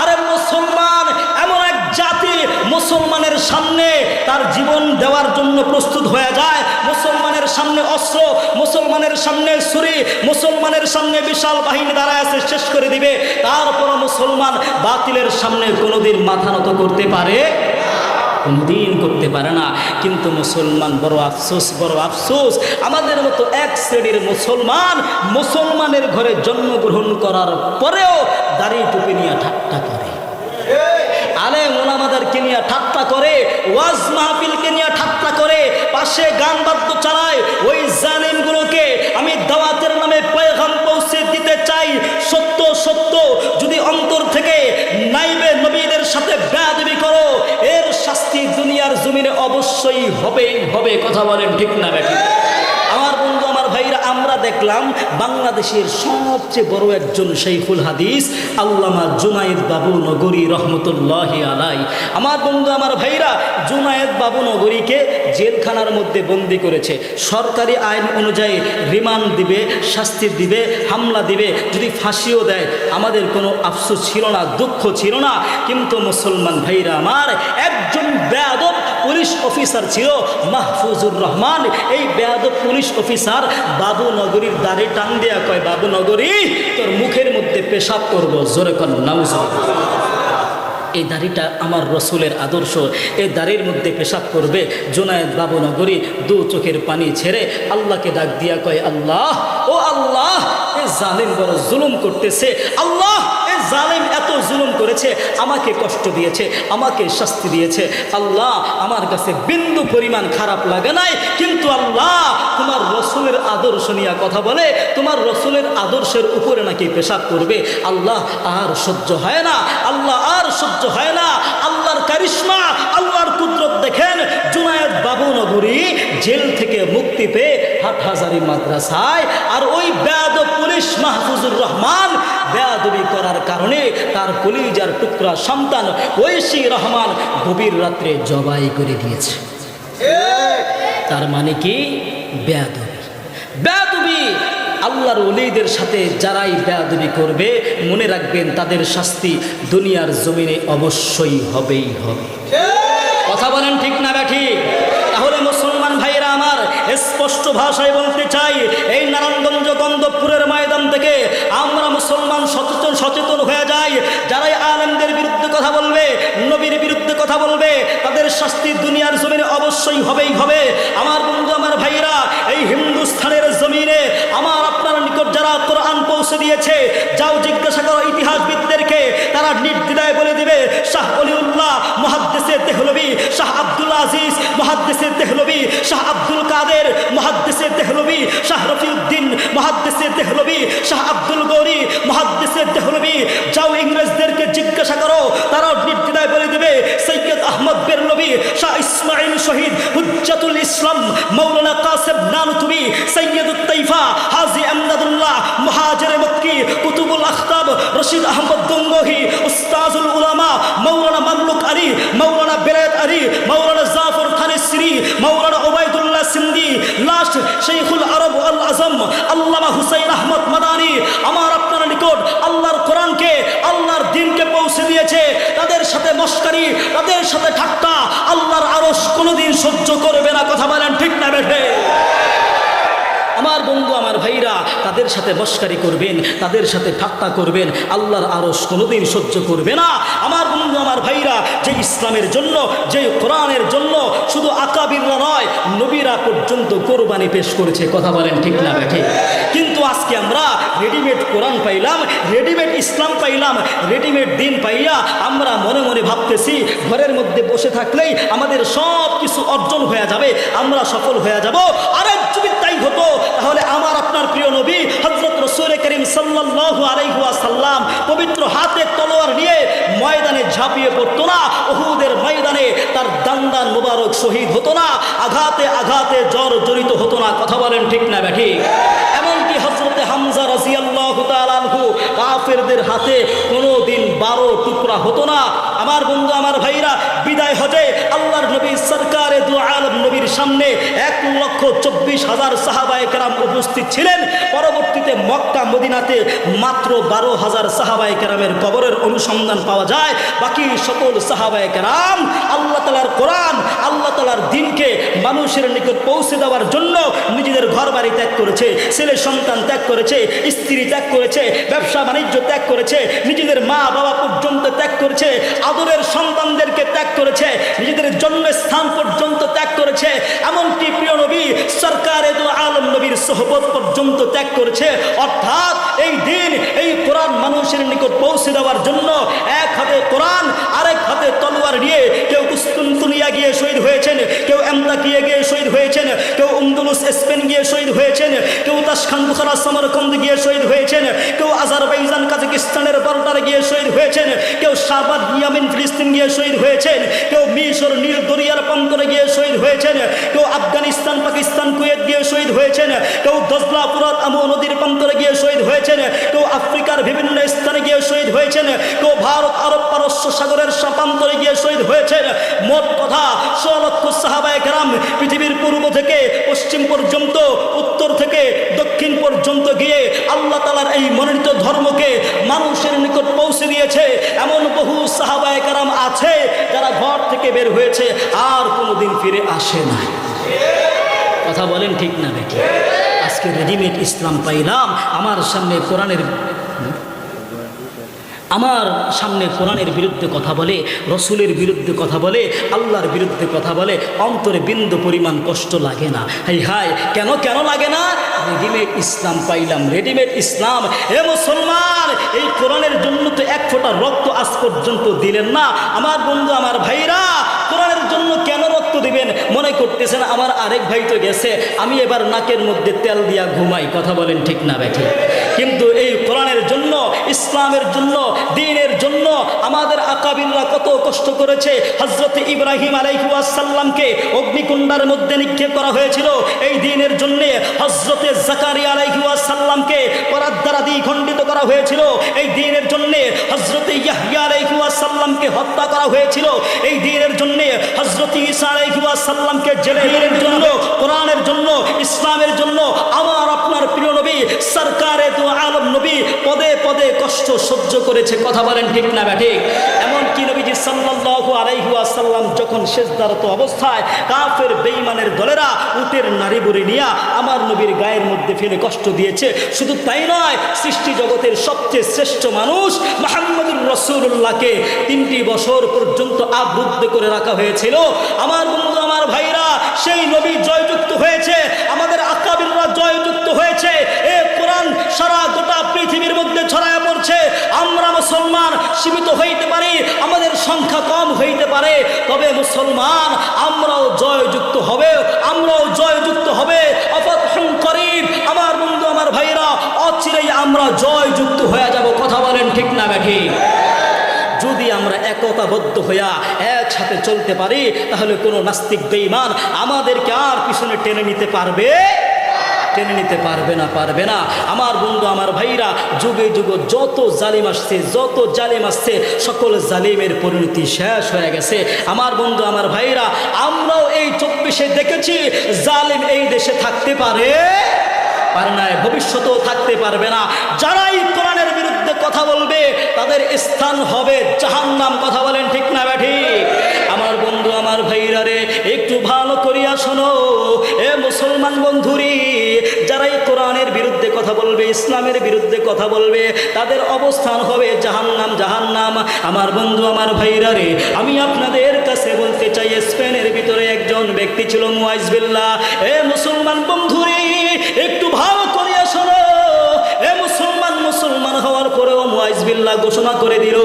B: আরে মুসলমান এমন এক জাতি, মুসলমানের সামনে তার জীবন দেওয়ার জন্য প্রস্তুত হয়ে যায়। মুসলমানের সামনে অস্ত্র, মুসলমানের সামনে ছুরি, মুসলমানের সামনে বিশাল বাহিনী দাঁড়ায় আছে, শেষ করে দিবে। তারপর মুসলমান বাতিলের সামনে কোনোদিন মাথা নত করতে পারে? কোনদিন করতে পারে না। কিন্তু মুসলমান, বড় আফসোস, বড় আফসোস, আমাদের মতো এক শ্রেণীর মুসলমান মুসলমানের ঘরে জন্মগ্রহণ করার পরেও দাড়ি টুপি নিয়ে ঠাট্টা করে, আলেম ওলামাদেরকে নিয়ে ঠাট্টা করে, ওয়াজ মাহফিলকে নিয়ে ঠাট্টা করে, পাশে গান বাদ্য চালায়। ওই জালিমগুলোকে আমি দাওয়াতের নামে পয়গাম পৌঁছে দিতে চাই, সত্য সত্য যদি অন্তর থেকে নাইবে নবীদের সাথে বেয়াদবি করো, এর শাস্তি দুনিয়ার জমিনে অবশ্যই হবেই হবে। কথা বলেন ঠিক না বেটি? আমার বন্ধু, আমার ভাইরা, আমরা দেখলাম বাংলাদেশের সবচেয়ে বড় একজন শাইখুল হাদিস আল্লামা জুনায়েদ বাবু নগরী রহমতুল্লাহি আলাই। আমার বন্ধু, আমার ভাইরা, জুনায়েদ বাবু নগরীকে জেলখানার মধ্যে বন্দি করেছে। সরকারি আইন অনুযায়ী রিমান্ড দিবে, শাস্তি দিবে, হামলা দিবে, যদি ফাঁসিও দেয় আমাদের কোনো আফসোস ছিল না, দুঃখ ছিল না। কিন্তু মুসলমান ভাইরা আমার, একজন বেয়াদব পুলিশ অফিসার ছিল মাহফুজুর রহমান। এই বেয়াদব পুলিশ অফিসার বাবু নগরীর দাড়ি টান দেয়া কয়, বাবু নগরী তোর মুখের মধ্যে পেশাব করব। জোরে কর নাউজুবিল্লাহ। এই দাড়িটা আমার রসুলের আদর্শ, এই দাড়ির মধ্যে পেশাব করবে। জুনায়েদ বাবু নগরী দু চোখের পানি ছেড়ে আল্লাহকে ডাক দিয়া কয়, আল্লাহ, ও আল্লাহ, এ জালিম বড় জুলুম করতেছে। আল্লাহ, এ জালিম এত জুলুম করেছে, আমাকে কষ্ট দিয়েছে, আমাকে শাস্তি দিয়েছে। আল্লাহ, আমার কাছে বিন্দু পরিমাণ খারাপ লাগে নাই, কিন্তু আল্লাহ তোমার রসুলের আদর্শ নিয়ে কথা বলে, তোমার রসুলের আদর্শের উপরে নাকি পেশাব করবে। আল্লাহ আর সহ্য হয় না, আল্লাহ আর সহ্য হয় না। আল্লাহর কারিশমা, আল্লাহর কুদরত দেখেন, জুনায়েদ বাবু নগরী জেল থেকে মুক্তি পেয়ে হাটহাজারী মাদ্রাসায়, আর ওই বেয়াদব পুলিশ মাহফুজুর রহমান বেয়াদবি করার কারণে তার কলিজার টুকরা সন্তান ঐশী রহমান গভীর রাত্রে জবাই করে দিয়েছে। তার মানে কি? বেয়াদবি। বেয়াদবি আল্লাহর ওলিদের সাথে যারাই বেয়াদবি করবে, মনে রাখবেন তাদের শাস্তি দুনিয়ার জমিনে অবশ্যই হবেই হবে। কথা বলেন ঠিক না ব্যাঠিক? তাহলে মুসলমান ভাইরা আমার, স্পষ্ট ভাষায় বলতে চাই, এই নারায়ণগঞ্জ গন্ধপুরের ময়দান থেকে আমরা মুসলমান সচেতন হয়ে যাই। যারাই আলেমদের বিরুদ্ধে কথা বলবে, নবীর বিরুদ্ধে কথা বলবে, তাদের শাস্তি দুনিয়ার জমিনে অবশ্যই হবেই হবে। আমার বন্ধু, আমার ভাইরা, এই হিন্দুস্থানের জমিনে আমার আপনার নিকট যারা কোরআন পৌঁছে দিয়েছে, যাও জিজ্ঞাসা করো ইতিহাসবিদদেরকে, তারা নির্দ্বিধায় বলে দিবে শাহ অলিউল্লাহ মুহাদ্দিসে দেহলভী, শাহ আব্দুল আজিজ মুহাদ্দিসে দেহলভী, শাহ আব্দুল কাদের মুহাদ্দিসে দেহলভী, শাহ রফিউদ্দিন মুহাদ্দিসে দেহলভী, শাহ আব্দুল গৌরি মুহাদ্দিসে দেহলভী। যাও ইংরেজদেরকে জিজ্ঞাসা করো, তারাও নির্দ্বিধায় বলে দিবে সৈয়দ আহমদ বেরলভী, শাহ ইসমাইল শহীদ, হুজ্জাতুল ইসলাম মাওলানা কাসেম নানুতুবি, সৈয়দুত তাইফা হাজী আমদাদুল্লাহ মুহাজির মক্কি, কুতুবুল আখতাব রশিদ আহমদ গঙ্গোহী, উস্তাজুল উলামা মাওলানা মামলুক আলী, মাওলানা বেলায়েত আলী, মাওলানা জাফর থানেসরি, মাওলানা ওবায়দুল্লাহ সিন্দি, লাস্ট শেখুল আরব আল আজম আল্লামা হুসাইন আহমদ মাদানী আমার আপনার নিকট আল্লাহর কোরআনকে, আল্লাহর দ্বীনকে পৌঁছে দিয়েছে। তাদের সাথে মস্কারি, তাদের সাথে ঠাট্টা আল্লাহর আরশ কোনোদিন সহ্য করবে না। কথা বলেন ঠিক না বেঠে? আমার বন্ধু, আমার ভাইরা, তাদের সাথে মস্কারি করবেন, তাদের সাথে ঠাট্টা করবেন, আল্লাহর আরশ কোনোদিন সহ্য করবে না। আমার বন্ধু, আমার ভাইরা, যে ইসলামের জন্য, যে কোরআনের জন্য শুধু আকাবিররা নয়, নবীরা পর্যন্ত কোরবানি পেশ করেছে। কথা বলেন ঠিক না বেঠে? কিন্তু আজকে আমরা রেডিমেড কোরআন পাইলাম, রেডিমেড ইসলাম পাইলাম, রেডিমেড দিন পাইয়া আমরা মনে মনে ভাবতেছি ঘরের মধ্যে বসে থাকলেই আমাদের সব
A: কিছু অর্জন হয়ে যাবে, আমরা সফল হয়ে যাব। আরে যদি তাই হতো তাহলে আমার আপনার প্রিয় নবী হযরত রাসূল করিম সাল্লাল্লাহু আলাইহি ওয়াসাল্লাম পবিত্র হাতে তলোয়ার নিয়ে ময়দানে ঝাঁপিয়ে পড়তো না, উহুদের ময়দানে তার দান্দান মুবারক শহীদ হতো না, আঘাতে আঘাতে জর্জরিত হতো না। কথা বলেন ঠিক না ব্যাঠি? এমনকি হযরতে হামজা রাদিয়াল্লাহু তাআলা আনহু কাফেরদের হাতে কোনোদিন 12 টুকরা হতো না। আমার বন্ধু আমার ভাইরা, বিদায় হজে আল্লাহর নবী সরকারে দু আলম নবীর সামনে 1,24,000 সাহাবায়ে কেরাম উপস্থিত ছিলেন। পরবর্তীতে মক্কা মদিনাতে মাত্র 12,000 সাহাবায়ে কেরামের কবরের অনুসন্ধান পাওয়া যায়। বাকি সকল সাহাবায়ে কেরাম আল্লাহ তাআলার কোরআন, আল্লাহ তাআলার দ্বীনকে মানুষের নিকট পৌঁছে দেওয়ার জন্য নিজেদের ঘর বাড়ি ত্যাগ করেছে, ছেলে সন্তান ত্যাগ করেছে, স্ত্রী ত্যাগ করেছে, ব্যবসা বাণিজ্য ত্যাগ করেছে, নিজেদের মা বাবা পর্যন্ত ত্যাগ করেছে, আদরের সন্তানদেরকে ত্যাগ করেছে, নিজেদের জন্মস্থান পর্যন্ত ত্যাগ করেছে, এমনকি প্রিয় নবী সরকারে দু আলম নবীর সোহবত পর্যন্ত ত্যাগ করেছে। অর্থাৎ এই দিন, এই কোরআন মানুষের নিকট পৌঁছে দেওয়ার জন্য এক হাতে কোরআন, আরেক হাতে তলোয়ার নিয়ে কেউ কুস্তুনতুনিয়া গিয়ে শহীদ হয়েছেন, কেউ এমতাকিয়ে গিয়ে শহীদ হয়েছেন, কেউ আন্দলুস স্পেন গিয়ে শহীদ হয়েছেন, কেউ তাশখান বুখারা সমরকন্দ গিয়ে শহীদ হয়েছেন, কেউ আজারবাইজান কাজাকিস্তানের বর্ডারে গিয়ে শহীদ হয়েছেন, কেউ শাবাদ ইয়ামিন ফিলিস্তিন গিয়ে শহীদ হয়েছেন, কেউ মিশর নীল দরিয়ার প্রান্তরে গিয়ে শহীদ হয়েছেন, কেউ আফগানিস্তান পাকিস্তান কুয়েত গিয়ে শহীদ হয়েছেন, কেউ দজলা ফুরাত আমু নদীর প্রান্তরে গিয়ে শহীদ হয়েছেন, কেউ আফ্রিকার বিভিন্ন স্থানে গিয়ে শহীদ হয়েছেন, কেউ ভারত আরব পারস্য সাগরের প্রান্তরে গিয়ে শহীদ হয়েছেন। মোট কথা 100 লক্ষ সাহাবায়ে কেরাম পৃথিবীর পূর্ব থেকে পশ্চিম পর্যন্ত, উত্তর থেকে দক্ষিণ পর্যন্ত গিয়ে আল্লাহ তাআলার এই মনোনীত ধর্মকে মানুষের নিকট পৌঁছে দিয়েছে। এমন বহু সাহাবায়ে কেরাম আছে যারা ঘর থেকে বের হয়েছে আর কোনোদিন ফিরে আসে না। কথা বলেন ঠিক না নাকি? আজকে রেডিমেড ইসলাম পাইলাম, আমার সামনে কোরআনের বিরুদ্ধে কথা বলে, রসুলের বিরুদ্ধে কথা বলে, আল্লাহর বিরুদ্ধে কথা বলে, অন্তরে বিন্দু পরিমাণ কষ্ট লাগে না? হাই হাই, কেন লাগে না? রেডিমেড ইসলাম পাইলাম, রেডিমেড ইসলাম। হে মুসলমান, এই কোরআনের জন্য তো এক ফোঁটা রক্ত আজ পর্যন্ত দিলেন না। আমার বন্ধু আমার ভাইরা, কোরআনের জন্য কেন রক্ত দিবেন? মনে করতেছেন আমার আরেক ভাই তো গেছে, আমি এবার নাকের মধ্যে তেল দিয়া ঘুমাই। কথা বলেন ঠিক না ব্যাঠি? কিন্তু এই কোরআনের জন্য, ইসলামের জন্য, দ্বীনের জন্য আমাদের আকাবিররা কত কষ্ট করেছে। হযরত ইব্রাহিম আলাইহিস সালামকে অগ্নিকুণ্ডের মধ্যে নিক্ষেপ করা হয়েছিল এই দ্বীনের জন্য। হযরত জাকারিয়া আলাইহিস সালামকে করাত দ্বারা দ্বিখণ্ডিত করা হয়েছিল এই দ্বীনের জন্য। হযরত ইয়াহইয়া আলাইহিস সালামকে হত্যা করা হয়েছিল এই দ্বীনের জন্য। হযরত ঈসা আলাইহিস সালামকে জেলের জন্য, কোরআনের জন্য, ইসলামের জন্য আমার আপনার প্রিয় নবী সরকারে দু আলম নবী পদে পদে কষ্ট সহ্য করেছে। কথা বলেন ঠিক না ব্যাঠিক? এমনকি নবীজি সাল্লাল্লাহু আলাইহি ওয়াসাল্লাম যখন সেজদারত অবস্থায় কাফের বেঈমানের দলেরা উটের নাড়ি বুড়ি নিয়ে আমার নবীর গায়ের মধ্যে ফেলে কষ্ট দিয়েছে। শুধু তাই নয়, সৃষ্টি জগতের সবচেয়ে শ্রেষ্ঠ মানুষ মুহাম্মদুর রাসূলুল্লাহকে 3টি বছর পর্যন্ত আবরুদ্ধ করে রাখা হয়েছিল। আমার বন্ধু আমার ভাইরা, সেই নবী জয়যুক্ত হয়েছে, আমাদের আকাবিররা জয়যুক্ত হয়েছে। এ কোরআন সারা গোটা পৃথিবীর মধ্যে ছড়ায় পড়ছে। আমরা মুসলমান সীমিত হইতে পারি, আমাদের সংখ্যা কম হইতে পারে, তবে মুসলমান আমরাও জয়যুক্ত হবে, আমরাও জয়যুক্ত হবে। অফাতহুন করিব, আমার বন্ধু আমার ভাইরা, অচিরেই আমরা জয়যুক্ত হয়ে যাব। কথা বলেন ঠিক না ব্যাঠি? যদি আমরা একতাবদ্ধ হইয়া একসাথে চলতে পারি, তাহলে কোনো নাস্তিক বেঈমান আমাদেরকে আর পিছনে টেনে নিতে পারবে না। আমার বন্ধু আমার ভাইরা, যুগে যুগে যত জালিম আসছে, সকল জালিমের পরিণতি শেষ হয়ে গেছে। আমার বন্ধু আমার ভাইরা, আমরাও এই 24-এ দেখেছি জালিম এই দেশে থাকতে পারে না, ভবিষ্যতেও থাকতে পারবে না। যারাই কোরআনের বিরুদ্ধে কথা বলবে তাদের স্থান হবে জাহান্নাম। কথা বলেন ঠিক না ব্যাঠি? আমার বন্ধু আমার ভাইরা রে, একটু ভালো করিয়া শোনো এ মুসলমান বন্ধুরি, যারাই কোরআনের বিরুদ্ধে কথা বলবে, ইসলামের বিরুদ্ধে কথা বলবে, তাদের অবস্থান হবে জাহান্নাম। আমার বন্ধু আমার ভাইরা রে, আমি আপনাদের কাছে বলতে চাই, স্পেনের ভিতরে একজন ব্যক্তি ছিল মুয়াইজ বিল্লাহ। এ মুসলমান বন্ধুরি, একটু ভালো করিয়া শোনো। এ মুসলমান হওয়ার পরেও মুয়াইজ মুয়াজ্জিবিল্লাহ ঘোষণা করে দিল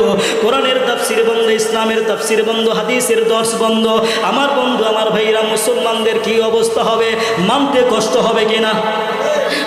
A: কোরআনের তাফসীর বন্ধ, ইসলামের তাফসীর বন্ধ, হাদিসের দর্শ বন্ধ। আমার বন্ধু আমার ভাইরা, মুসলমানদের কি অবস্থা হবে? মানতে কষ্ট হবে কিনা?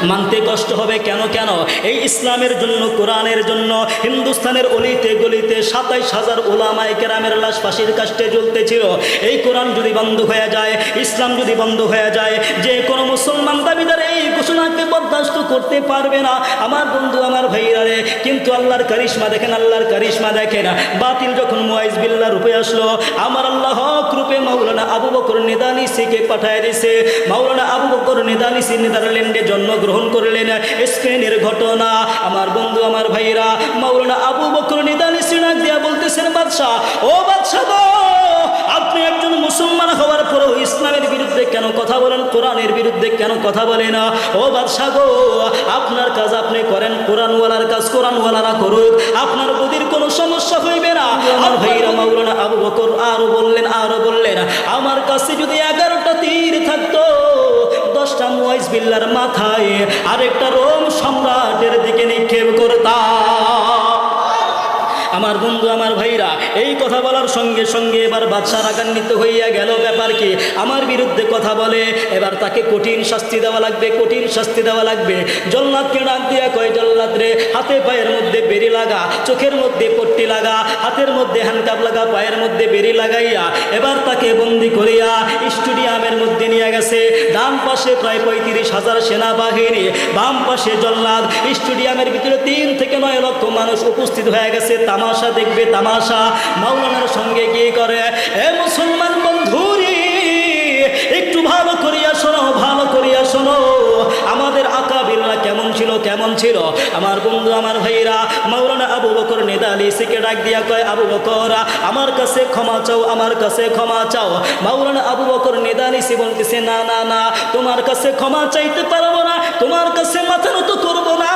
A: মানতে কষ্ট হবে। কেন কেন? এই ইসলামের জন্য, কোরআনের জন্য হিন্দুস্তানের অলিতে গলিতে 27,000 ওলামায়ে কেরামের লাশ ফাঁসির কাস্টে জ্বলতেছিল। এই কোরআন যদি বন্ধ হয়ে যায়, ইসলাম যদি বন্ধ হয়ে যায়, যে কোনো মুসলমান দাবিদার এই ঘোষণাকে বরদাস্ত করতে পারবে না। আমার বন্ধু আমার ভাইরা রে, কিন্তু আল্লাহর কারিশমা দেখেন, আল্লাহর কারিশমা দেখেন। বাতিল যখন মুয়াজ্জিবিল্লাহ রূপে আসলো, আমার আল্লাহ হক রূপে মাওলানা আবু বকর নেদানিসিকে পাঠায় দিয়েছে। মাওলানা আবু বকর নেদানিসি নেদারল্যান্ডে জন্মগ্রহণ করলেন। স্পেনের ঘটনা। আমার বন্ধু আমার ভাইরা, মাওলানা আবু বকর নেদানিসি না দিয়া বলতেছেন, বাদশা, ও বাদশা গো, আপনি একজন মুসলমান হওয়ার পরেও ইসলামের বিরুদ্ধে কেন কথা বলেন? কোরআনের বিরুদ্ধে কেন কথা বলেন? ও বাদশা গো, আপনার কাজ আপনি করেন, কোরআনওয়ালার কাজ কোরআনওয়ালারা করুক, আপনার বুদ্ধির কোনো সমস্যা হইবে না। আমার ভাইরা, মাওলানা আবু বকর আরো বললেন, আমার কাছে যদি 11টা তীর থাকতো, 10টা মুয়াজ্জিবিল্লাহর মাথায় আরেকটা রোম সম্রাটের দিকে নিক্ষেপ করতাম। আমার বন্ধু আমার ভাইরা, এই কথা বলার সঙ্গে সঙ্গে এবার বাদশা রাগান্বিত হইয়া গেল। ব্যাপার কি? আমার বিরুদ্ধে কথা বলে, এবার তাকে কঠিন শাস্তি দেওয়া লাগবে, কঠিন শাস্তি দেওয়া লাগবে। জল্লাদকে ডাক দিয়া কয়, জল্লাদ রে, হাতে পায়ের মধ্যে বেরি লাগা, চোখের মধ্যে পট্টি লাগা, হাতের মধ্যে হ্যান্ডকাপ লাগা, পায়ের মধ্যে বেরি লাগাইয়া এবার তাকে বন্দি করিয়া স্টেডিয়ামের মধ্যে নিয়ে গেছে। ডান পাশে প্রায় 35,000 সেনাবাহিনী, বাম পাশে জল্লাদ। স্টেডিয়ামের ভিতরে 3 থেকে 9 লক্ষ মানুষ উপস্থিত হয়ে গেছে, তামাশা দেখবে, তামাশা। মাওলানার সঙ্গে কি করে? এ মুসলমান বন্ধুরি, একটু ভালো করিয়া শোনো, ভালো করিয়া শোনো, আমাদের আকাবিররা কেমন ছিল, কেমন ছিল। আমার বন্ধু আমার ভাইরা, মাওলানা আবু বকর নেদালিসিকে ডাক দিয়া কয়, আবু বকর, আমার কাছে ক্ষমা চাও, আমার কাছে ক্ষমা চাও। মাওলানা আবু বকর নেদালিসি বলতেছে, না না না, তোমার কাছে ক্ষমা চাইতে পারবো না, তোমার কাছে মাথা নত করবো না।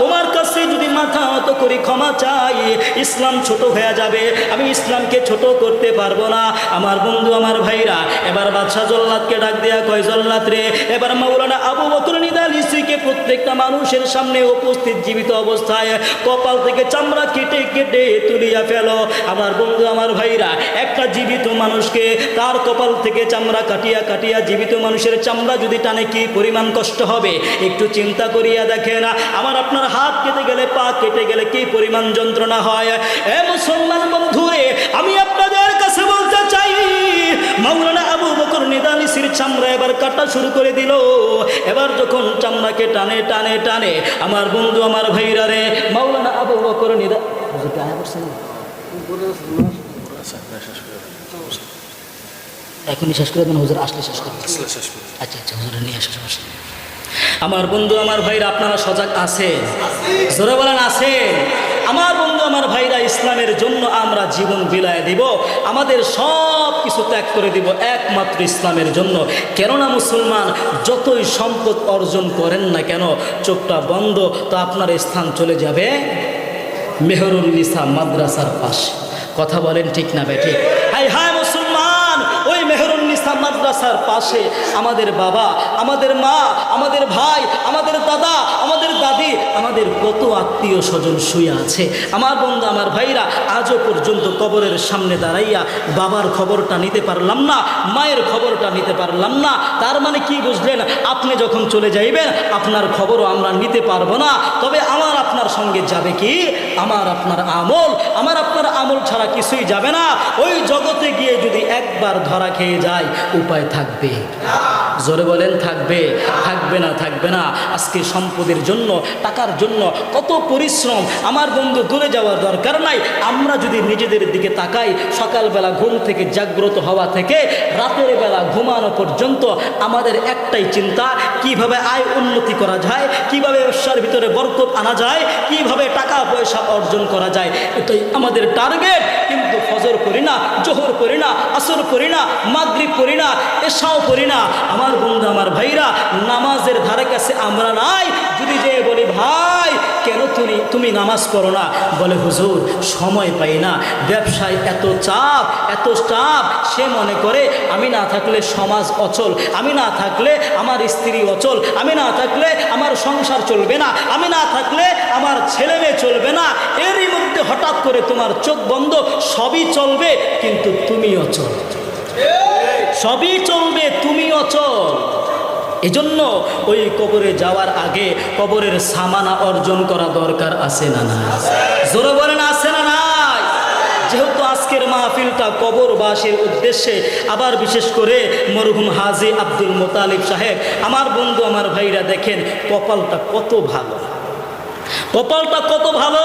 A: তোমার কাছে যদি মাথা নত করি, ক্ষমা চাই, ইসলাম ছোট হয়ে যাবে, আমি ইসলামকে ছোট করতে পারবো না। আমার বন্ধু আমার ভাইরা, এবার বাদশা জল্লাদকে ডাক দেয়া কয়, জল্লাদ রে, এবার মাওলানা আবু বকর নেদালিসিকে প্রত্যেকটা মানুষের সামনে উপস্থিত জীবিত অবস্থায় কপাল থেকে চামড়া কেটে কেটে তুলিয়া ফেলো। আমার বন্ধু আমার ভাইরা, একটা জীবিত মানুষকে তার কপাল থেকে চামড়া কাটিয়া কাটিয়া জীবিত মানুষের চামড়া যদি টানে, কি পরিমাণ কষ্ট হবে একটু চিন্তা করিয়া দেখেন। আমার আপনার হাত কেটে গেলে, পা কেটে গেলে কি পরিমাণ যন্ত্রণা হয়। এ মুসলমান বন্ধুরে, আমি আপনাদের কাছে বলতে চাই, মাওলানা আবু বকর নেদালিসির চামড়া এবার কাটা শুরু করে দিল। এবার যখন চামড়াকে টানে টানে টানে, আমার বন্ধু আমার ভাইরা রে, মাওলানা আবু বকর এখনই শেষ করে দেন, হুজুর আসলে শেষ করে। আচ্ছা আচ্ছা, হুজুর নিয়ে আসে। আমার বন্ধু আমার ভাইরা, আপনারা সজাগ আছেন? জোরে বলেন আছেন? আমার বন্ধু আমার ভাইরা, ইসলামের জন্য আমরা জীবন বিলায় দিব, আমাদের সব কিছু ত্যাগ করে দিব একমাত্র ইসলামের জন্য। কেননা মুসলমান যতই সম্পদ অর্জন করেন না কেন, চোখটা বন্ধ তো আপনার স্থান চলে যাবে মেহরুন্নিসা মাদ্রাসার পাশে। কথা বলেন ঠিক না বেঠিক? হায় হায় মুসলমান, ওই মেহরুন্নিসা মাদ্রাসার পাশে আমাদের বাবা, আমাদের মা, আমাদের ভাই, আমাদের দাদা, আমাদের দাদি, আমাদের কত আত্মীয় স্বজন শুয়ে আছে। আমার বন্ধু আমার ভাইরা, আজও পর্যন্ত কবরের সামনে দাঁড়াইয়া বাবার খবরটা নিতে পারলাম না, মায়ের খবরটা নিতে পারলাম না। তার মানে কি বুঝলেন? আপনি যখন চলে যাইবেন, আপনার খবরও আমরা নিতে পারবো না। তবে আমার আপনার সঙ্গে যাবে কি? আমার আপনার আমল। আমার আপনার আমল ছাড়া কিছুই যাবে না। ওই জগতে গিয়ে যদি একবার ধরা খেয়ে যায়, উপায় থাকবে? জোরে বলেন থাকবে? থাকবে না, থাকবে না। আজকে সম্পদের জন্য, টাকার জন্য কত পরিশ্রম। আমার বন্ধু, দূরে যাওয়ার দরকার নাই। আমরা যদি নিজেদের দিকে তাকাই, সকালবেলা ঘুম থেকে জাগ্রত হওয়া থেকে রাতের বেলা ঘুমানো পর্যন্ত আমাদের একটাই চিন্তা, কিভাবে আয় উন্নতি করা যায়, কিভাবে ব্যবসার ভিতরে বরকত আনা যায়, কিভাবে টাকা পয়সা অর্জন করা যায়, এটাই আমাদের টার্গেট। কিন্তু ফজর করি না, জোহর করি না, আসর করি না, মাগরিব করি না, এশাও করি না। আমার বন্ধু আমার ভাইরা, নামাজের ধারে কাছে আমরা নাই। যদি যে বলি ভাই কেন তুমি নামাজ পড়ো না? বলে হুজুর সময় পাই না, ব্যবসায় এত চাপ এত চাপ। সে মনে করে আমি না থাকলে সমাজ অচল, আমি না থাকলে আমার স্ত্রী অচল, আমি না থাকলে আমার সংসার চলবে না, আমি না থাকলে আমার ছেলে মেয়ে চলবে না। এরই মধ্যে হঠাৎ করে তোমার চোখ বন্ধ, সবই চলবে কিন্তু তুমি অচল, সবই চলবে তুমি অচল। এজন্য ওই কবরে যাওয়ার আগে কবরের সামানা অর্জন করা দরকার আছে না নাই? জোরে বলেন আছে না নাই? যেহেতু আজকের মাহফিলটা কবরবাসীর উদ্দেশ্যে, আবার বিশেষ করে মরহুম হাজী আব্দুল মোতালিব সাহেব, আমার বন্ধু আমার ভাইরা দেখেন কপালটা কত ভালো, কপালটা কত ভালো।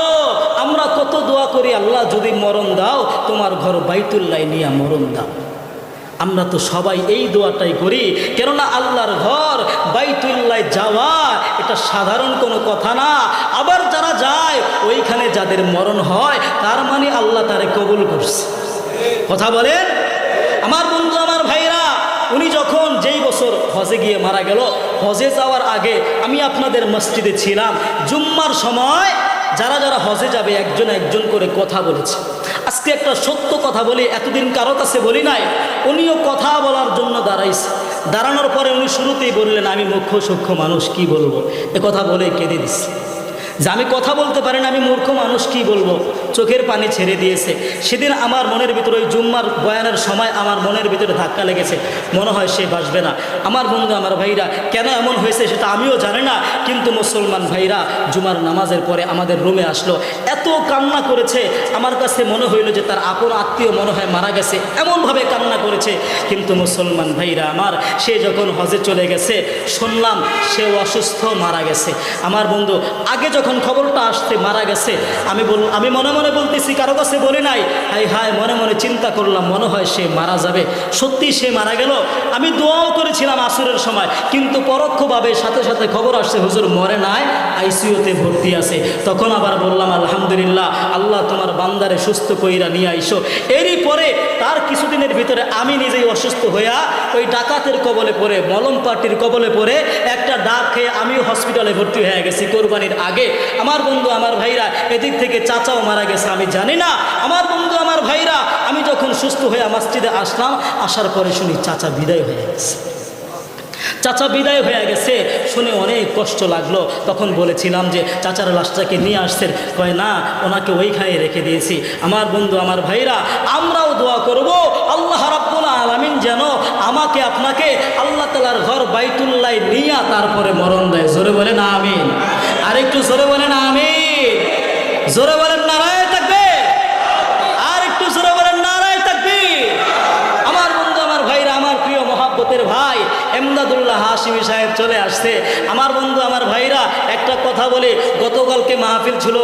A: আমরা কত দোয়া করি, আল্লাহ যদি মরণ দাও তোমার ঘর বাইতুল্লাহ নিয়ে মরণ দাও। আমরা তো সবাই এই দোয়াটাই করি, কেননা আল্লাহর ঘর বাইতুল্লাহ যাওয়া এটা সাধারণ কোনো কথা না। আবার যারা যায় ওইখানে যাদের মরণ হয় তার মানে আল্লাহ তারে কবুল করছে। কথা বলেন আমার বন্ধু আমার ভাইরা। উনি যখন যেই বছর হজে গিয়ে মারা গেল, হজে যাওয়ার আগে আমি আপনাদের মসজিদে ছিলাম, জুম্মার সময় যারা যারা হজে যাবে একজন একজন করে কথা বলেছে। আজকে একটা সত্য কথা বলি, এতদিন কারো কাছে বলি নাই। উনিও কথা বলার জন্য দাঁড়াইছে, দাঁড়ানোর পরে উনি শুরুতেই বললেন আমি মূর্খ সূক্ষ্ম মানুষ কি বলবো, এ কথা বলে কেঁদে দিচ্ছে যে আমি কথা বলতে পারি না, আমি মূর্খ মানুষ কি বলবো, চোখের পানি ছেড়ে দিয়েছে। সেদিন আমার মনের ভিতরে ওই জুম্মার বয়ানের সময় আমার মনের ভিতরে ধাক্কা লেগেছে, মনে হয় সে বাঁচবে না। আমার বন্ধু আমার ভাইরা কেন এমন হয়েছে সেটা আমিও জানি না, কিন্তু মুসলমান ভাইরা জুমার নামাজের পরে আমাদের রুমে আসলো, এত কান্না করেছে, আমার কাছে মনে হইল যে তার আপন আত্মীয় মনে হয় মারা গেছে, এমনভাবে কান্না করেছে। কিন্তু মুসলমান ভাইরা আমার, সে যখন হজে চলে গেছে শুনলাম সে অসুস্থ মারা গেছে। আমার বন্ধু আগে যখন খবরটা আসতে মারা গেছে, আমি মনে মনে বলতেছি, কারো কাছে বলি নাই, হাই হায় মনে মনে চিন্তা করলাম মনে হয় সে মারা যাবে। সত্যি সে মারা গেল। আমি দোয়াও করেছিলাম আসরের সময়, কিন্তু পরোক্ষভাবে সাথে সাথে খবর আসছে হুজুর মরে নাই, আইসিইউতে ভর্তি আছে। তখন আবার বললাম আলহামদুলিল্লাহ, আল্লাহ তোমার বান্দারে সুস্থ কইরা নিয়ে আইসো। এরই পরে তার কিছুদিনের ভিতরে আমি নিজেই অসুস্থ হইয়া ওই ডাকাতের কবলে পড়ে, মলম পার্টির কবলে পড়ে একটা ডাক খেয়ে আমিও হসপিটালে ভর্তি হয়ে গেছি কোরবানির আগে। আমার বন্ধু আমার ভাইরা, এদিক থেকে চাচাও মারা গেছে আমি জানি না। আমার বন্ধু আমার ভাইরা, আমি যখন সুস্থ হয়ে মসজিদে আসলাম, আসার পরে শুনি চাচা বিদায় হয়ে গেছে। চাচা বিদায় হয়ে গেছে শুনে অনেক কষ্ট লাগলো। তখন বলেছিলাম যে চাচার লাশটাকে নিয়ে আসছেন, কয় না ওনাকে ওইখানে রেখে দিয়েছি। আমার বন্ধু আমার ভাইরা, আমরাও দোয়া করব আল্লাহ রাব্বুল আলামিন যেন আমাকে আপনাকে আল্লাহ তাআলার ঘর বাইতুল্লাহ নিয়ে তারপরে মরণ দেয়। জোরে বলেন আমিন। আরেকটু জোরে বলেন আমিন। জোরে বলেন নারায়ে তাকবীর। আর একটু জোরে বলেন নারায়ে তাকবীর। আমার বন্ধু আমার ভাইরা, আমার প্রিয় মহাব্বতের ভাই এমদাদুল্লাহ হাশিমি সাহেব চলে আসছে। আমার বন্ধু আমার ভাইরা, একটা কথা বলে, গতকালকে মাহফিল ছিল